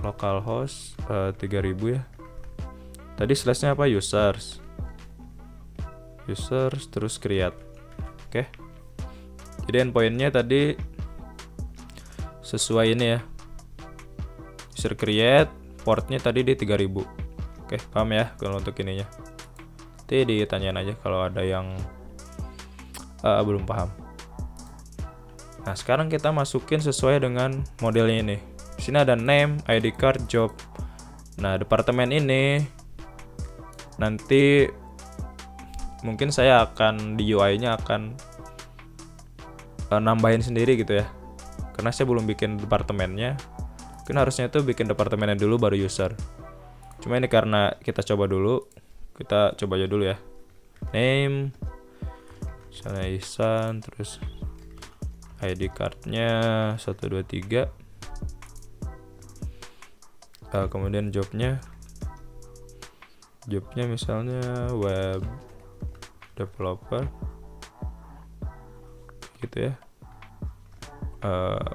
localhost 3000 ya. Tadi slashnya apa? Users terus create. Oke. Jadi endpointnya tadi sesuai ini ya. User create, portnya tadi di 3000. Oke, paham ya kalau untuk ininya. Nanti ditanyain aja kalau ada yang belum paham. Nah, sekarang kita masukin sesuai dengan modelnya ini. Di sini ada name, ID card, job. Nah, departemen ini nanti mungkin saya akan di UI-nya akan nambahin sendiri gitu ya. Karena saya belum bikin departemennya. Mungkin harusnya itu bikin departemennya dulu baru user. Cuma ini karena kita coba dulu. Kita coba aja dulu ya. Name misalnya Ihsan, terus ID card-nya 123. Kemudian jobnya misalnya web developer gitu ya.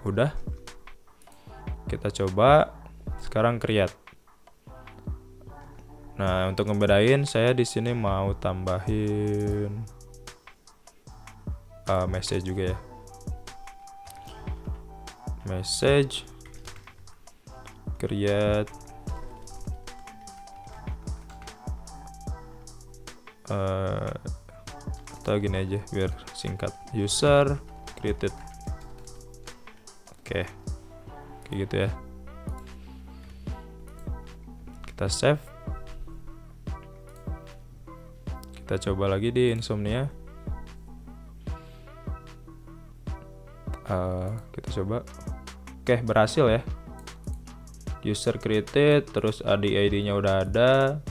Udah, kita coba sekarang create. Nah, untuk ngebedain saya di sini mau tambahin message juga ya. Message create atau gini aja biar singkat, user created. Oke, kayak gitu ya. Kita save. Kita coba lagi di Insomnia. Kita coba. Oke, berhasil ya. User created, terus ID-nya udah ada.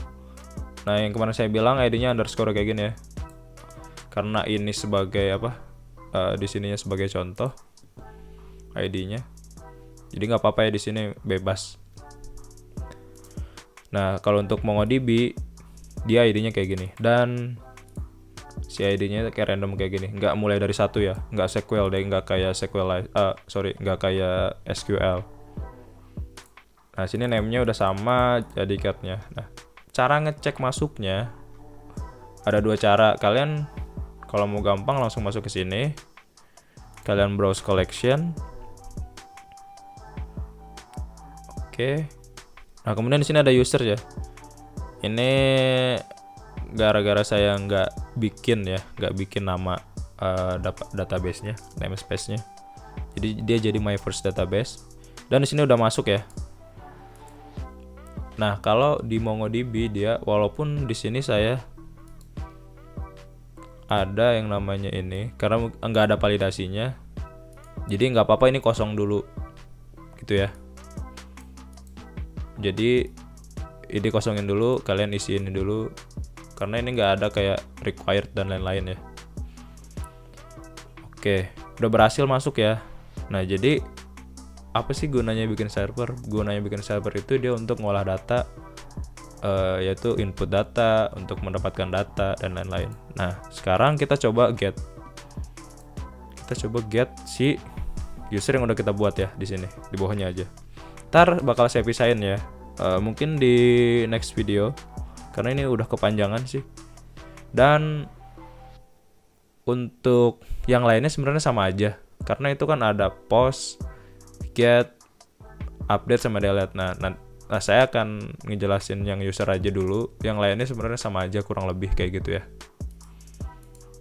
Nah, yang kemarin saya bilang ID-nya underscore kayak gini ya. Karena ini sebagai apa? Di sininya sebagai contoh ID-nya. Jadi nggak apa-apa ya, di sini bebas. Nah, kalau untuk MongoDB dia ID-nya kayak gini, dan si ID-nya kayak random kayak gini, nggak mulai dari satu ya, nggak SQL deh, nggak kayak nggak kayak SQL. Nah, sini name-nya udah sama, jadi card-nya. Nah, cara ngecek masuknya ada dua cara. Kalian kalau mau gampang langsung masuk ke sini, kalian browse collection. Oke. Nah, kemudian di sini ada user ya. Ini gara-gara saya nggak bikin nama database-nya, namespace-nya. Jadi dia jadi my first database. Dan di sini udah masuk ya. Nah, kalau di MongoDB dia, walaupun di sini saya ada yang namanya ini, karena nggak ada validasinya, jadi nggak apa-apa ini kosong dulu, gitu ya. Jadi ini kosongin dulu, kalian isi ini dulu, karena ini nggak ada kayak required dan lain-lain ya. Oke, udah berhasil masuk ya. Nah, jadi apa sih gunanya bikin server? Gunanya bikin server itu dia untuk ngolah data, yaitu input data, untuk mendapatkan data dan lain-lain. Nah, sekarang kita coba get. Kita coba get si user yang udah kita buat ya di sini, di bawahnya aja. Ntar bakal saya pisahin ya. Mungkin di next video, karena ini udah kepanjangan sih. Dan untuk yang lainnya sebenarnya sama aja, karena itu kan ada post, get, update sama delete. Nah, saya akan ngejelasin yang user aja dulu. Yang lainnya sebenarnya sama aja, kurang lebih kayak gitu ya.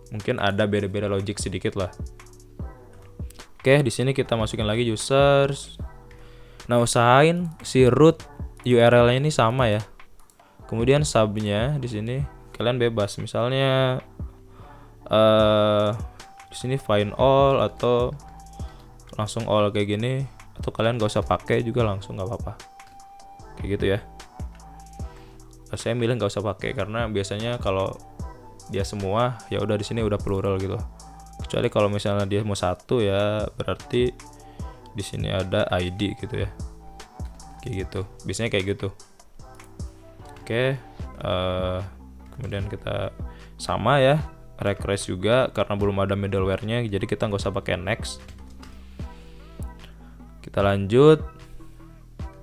Mungkin ada beda-beda logic sedikit lah. Oke, di sini kita masukin lagi users. Nah, usahain si root URL-nya ini sama ya. Kemudian sub-nya di sini kalian bebas. Misalnya di sini find all atau langsung all kayak gini, atau kalian gak usah pakai juga langsung nggak apa-apa. Kayak gitu ya. Saya milih nggak usah pakai karena biasanya kalau dia semua ya udah di sini udah plural gitu. Kecuali kalau misalnya dia mau satu ya berarti di sini ada ID gitu ya. Kayak gitu. Biasanya kayak gitu. Oke, kemudian kita sama ya, request juga karena belum ada middleware-nya, jadi kita nggak usah pakai next. Kita lanjut,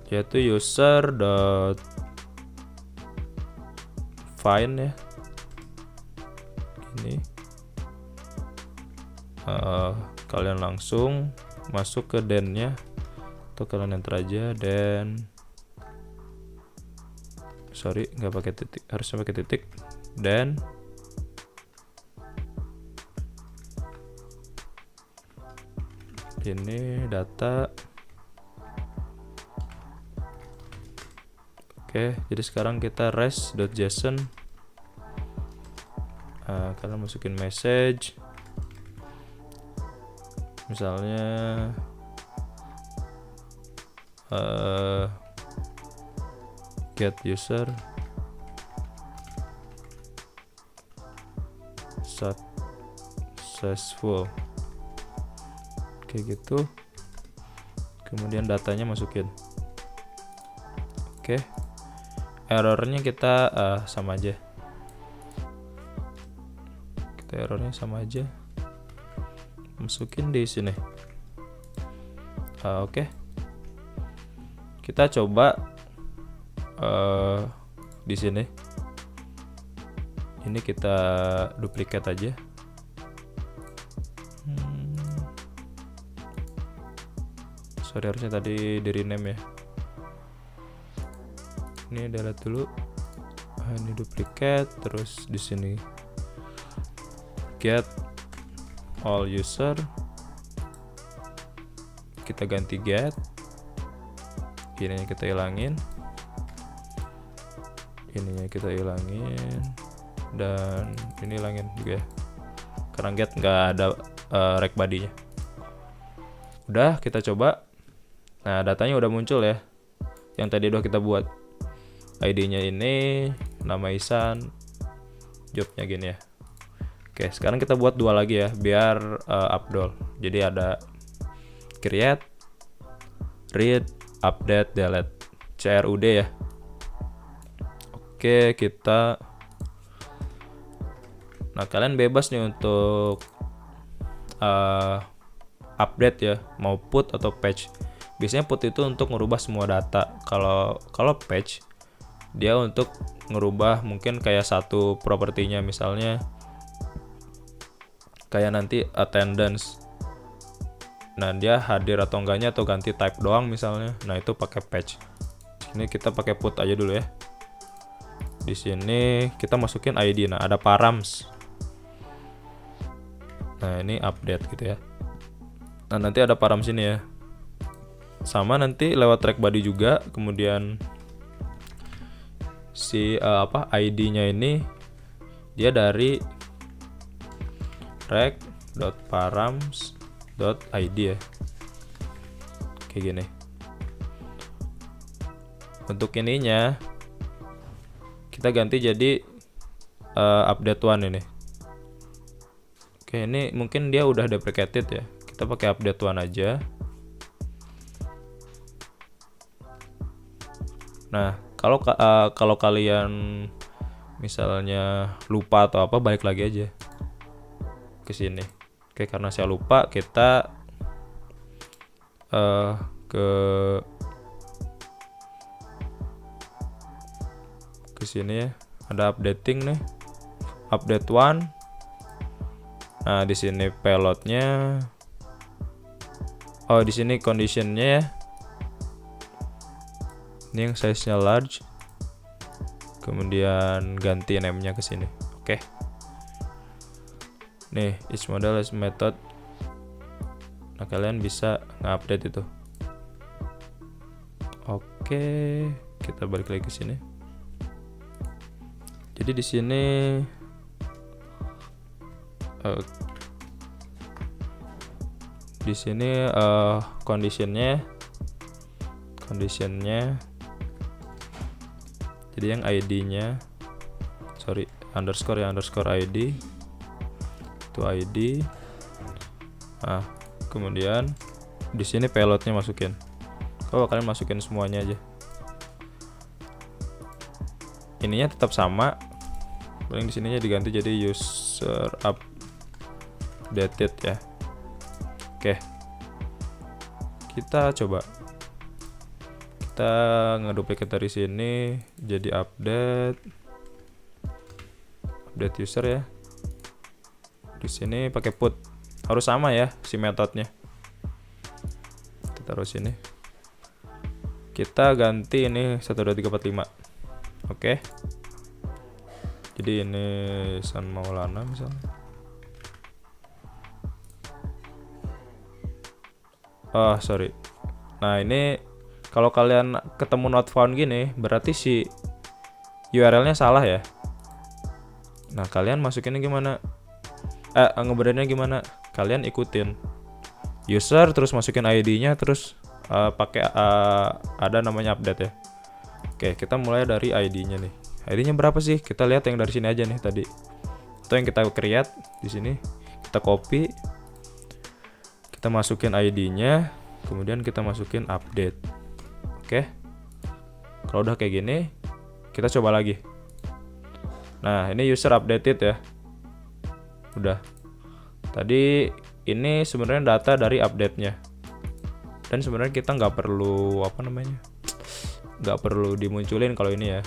yaitu user.find ya. Ini kalian langsung masuk ke den-nya, atau kalian enter aja den. Sorry, nggak pakai titik, harusnya pakai titik. Dan ini data. Oke, jadi sekarang kita res.json. Kalian masukin message. Misalnya get user successful, kayak gitu. Kemudian datanya masukin. Oke, errornya kita sama aja. Kita errornya sama aja, masukin di sini. Oke, kita coba di sini. Ini kita duplikat aja. Sorry, harusnya tadi di rename ya. Ini delete dulu. Ini duplikat, terus di sini get all user. Kita ganti get. Ininya kita hilangin. Ininya kita hilangin. Dan ini hilangin juga ya. Karena get nggak ada rec body-nya. Udah, kita coba. Nah, datanya udah muncul ya. Yang tadi udah kita buat. ID-nya ini, nama Ihsan, jobnya gini ya. Oke, sekarang kita buat dua lagi ya, biar Abdul. Jadi ada create, read, update, delete, CRUD ya. Oke, kita. Nah, kalian bebas nih untuk update ya, mau put atau patch. Biasanya put itu untuk ngerubah semua data. Kalau patch dia untuk ngerubah mungkin kayak satu propertinya, misalnya kayak nanti attendance. Nah, dia hadir atau enggaknya atau ganti type doang misalnya. Nah, itu pakai patch. Ini kita pakai put aja dulu ya. Di sini kita masukin ID. Nah, ada params. Nah, ini update gitu ya. Nah, nanti ada params ini ya. Sama nanti lewat track body juga, kemudian si ID-nya ini dia dari rec.params.id ya. Kayak gini. Untuk ininya kita ganti jadi update one ini. Oke, ini mungkin dia udah deprecated ya. Kita pakai update one aja. Nah, kalau kalian misalnya lupa atau apa, balik lagi aja ke sini. Oke, karena saya lupa, kita ke sini ya. Ada updating nih. Update one. Nah, di sini payloadnya. Oh, di sini conditionnya ya. Ini yang size-nya large. Kemudian ganti name-nya ke sini. Oke. Nih, each model is method. Nah, kalian bisa nge-update itu. Oke, kita balik lagi ke sini. Jadi di sini conditionnya jadi yang ID-nya underscore ID itu ID. Nah, kemudian di sini payloadnya masukin. Kalian masukin semuanya aja. Ininya tetap sama. Paling di sininya diganti jadi user updated ya. Oke. Kita coba. Kita ngeduplikat dari sini jadi update user ya. Di sini pakai put. Harus sama ya si metodenya. Kita taruh sini. Kita ganti ini 1 2 3 4 5. Oke. Jadi ini San Maulana misalnya. Sorry. Nah, ini kalau kalian ketemu not found gini, berarti si URL-nya salah ya. Nah, kalian masukinnya gimana? Ngebedainnya gimana? Kalian ikutin user, terus masukin ID-nya, terus pakai ada namanya update ya. Oke, kita mulai dari ID-nya nih. ID-nya berapa sih? Kita lihat yang dari sini aja nih tadi. Atau yang kita create di sini. Kita copy. Kita masukin ID-nya, kemudian kita masukin update. Oke. Kalau udah kayak gini, kita coba lagi. Nah, ini user updated ya. Udah. Tadi ini sebenarnya data dari update-nya. Dan sebenarnya kita nggak perlu nggak perlu dimunculin kalau ini ya.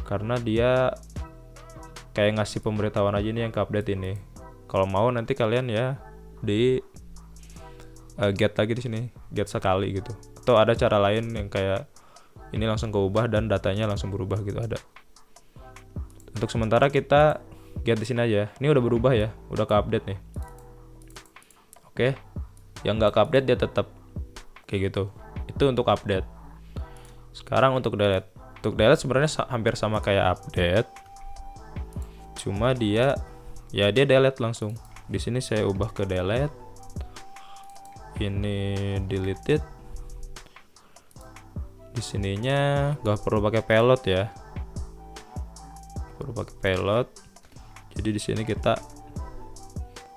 Karena dia kayak ngasih pemberitahuan aja nih yang ke update ini. Kalau mau nanti kalian ya di get lagi di sini, get sekali gitu. Atau ada cara lain yang kayak ini langsung keubah dan datanya langsung berubah gitu, ada. Untuk sementara kita get di sini aja. Ini udah berubah ya, udah ke update nih. Oke. Yang nggak ke update dia tetap kayak gitu. Itu untuk update. Sekarang untuk delete. Untuk delete sebenarnya hampir sama kayak update. Cuma dia delete langsung. Di sini saya ubah ke delete. Ini deleted. Di sininya nggak perlu pakai payload ya. Perlu pakai payload. Jadi di sini kita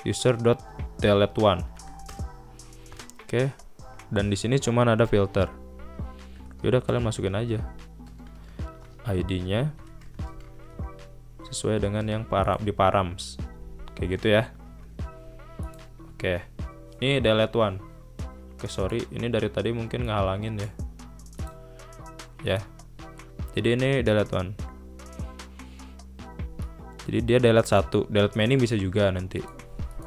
user.delete1. Oke. Dan di sini cuman ada filter. Yaudah, kalian masukin aja ID-nya sesuai dengan yang di params. Kayak gitu ya. Oke. Ini delete one. Oke, sorry, ini dari tadi mungkin ngehalangin ya. Ya. Jadi ini delete one. Jadi dia delete 1, delete many bisa juga nanti.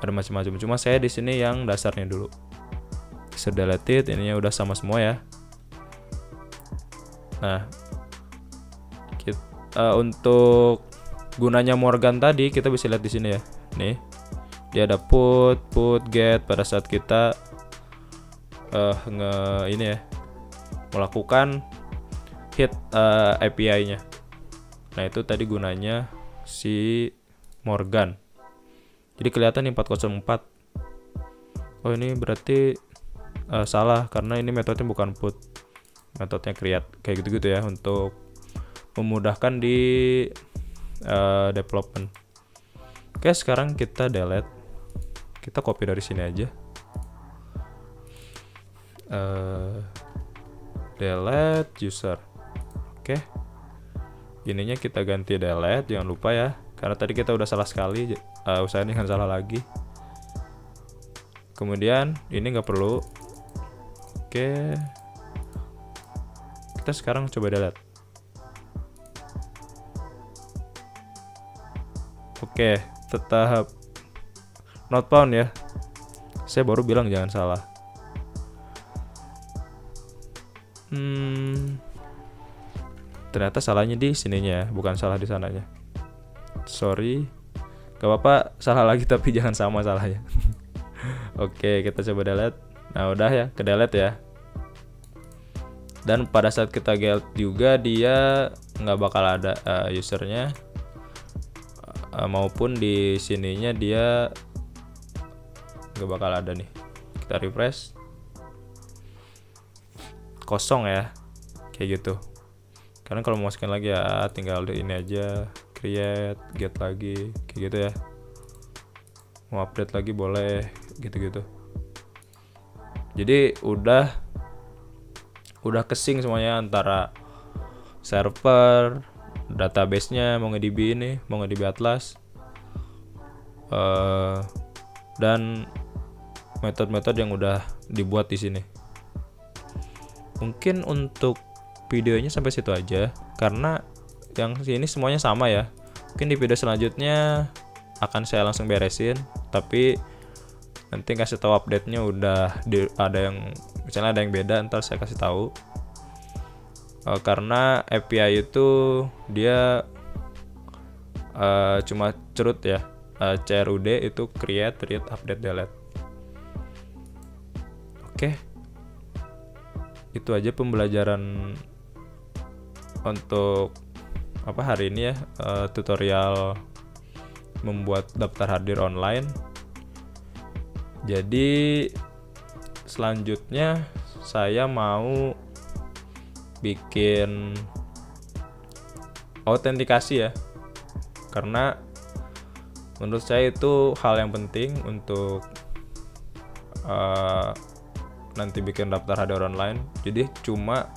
Ada macam-macam. Cuma saya di sini yang dasarnya dulu. User deleted, ininya udah sama semua ya. Nah, untuk gunanya Morgan tadi kita bisa lihat di sini ya. Nih, dia ada put get pada saat kita melakukan hit API-nya. Nah, itu tadi gunanya si Morgan. Jadi kelihatan nih 404. Oh, ini berarti salah karena ini metodenya bukan put. Metodenya create kayak gitu-gitu ya untuk memudahkan di development. Oke, sekarang kita delete. Kita copy dari sini aja. Delete user. Oke. Ininya kita ganti delete, jangan lupa ya. Karena tadi kita udah salah sekali, usahain jangan salah lagi. Kemudian ini nggak perlu. Oke. Kita sekarang coba delete. Oke, tetap not found ya. Saya baru bilang jangan salah. Ternyata salahnya di sininya ya, bukan salah di sananya. Sorry. Gak apa-apa, salah lagi tapi jangan sama salahnya. Oke, kita coba delete. Nah, udah ya, ke delete ya. Dan pada saat kita get juga dia nggak bakal ada usernya, maupun di sininya dia nggak bakal ada nih. Kita refresh, kosong ya, kayak gitu. Karena kalau mau masukin lagi ya tinggal ini aja, create, get lagi, kayak gitu ya. Mau update lagi boleh, gitu-gitu. Jadi udah kesync semuanya antara server, database-nya, MongoDB ini, MongoDB Atlas, dan metode-metode yang udah dibuat di sini. Mungkin untuk videonya sampai situ aja, karena yang sini semuanya sama ya. Mungkin di video selanjutnya akan saya langsung beresin, tapi nanti kasih tahu update-nya udah ada yang misalnya ada yang beda, ntar saya kasih tahu. Karena API itu dia cuma cerut ya, CRUD itu create, read, update, delete. Oke. Itu aja pembelajaran untuk hari ini ya, tutorial membuat daftar hadir online. Jadi selanjutnya saya mau bikin autentikasi ya, karena menurut saya itu hal yang penting untuk nanti bikin daftar hadir online. Jadi cuma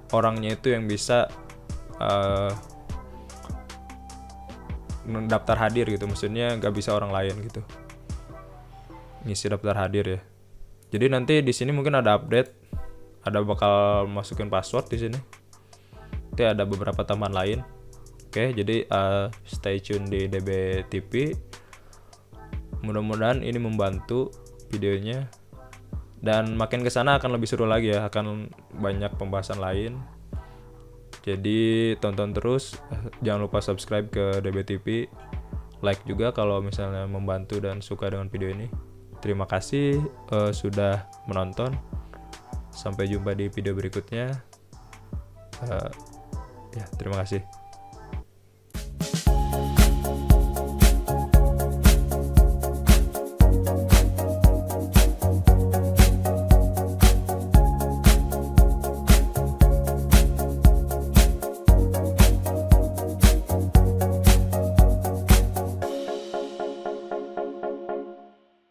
orangnya itu yang bisa daftar hadir gitu, maksudnya nggak bisa orang lain gitu ngisi daftar hadir ya. Jadi nanti di sini mungkin ada update, ada bakal masukin password di sini. Nanti ada beberapa tambahan lain. Oke, jadi stay tune di DBTP. Mudah-mudahan ini membantu videonya. Dan makin kesana akan lebih seru lagi ya, akan banyak pembahasan lain. Jadi tonton terus, jangan lupa subscribe ke DBTP, like juga kalau misalnya membantu dan suka dengan video ini. Terima kasih sudah menonton. Sampai jumpa di video berikutnya. Ya, terima kasih.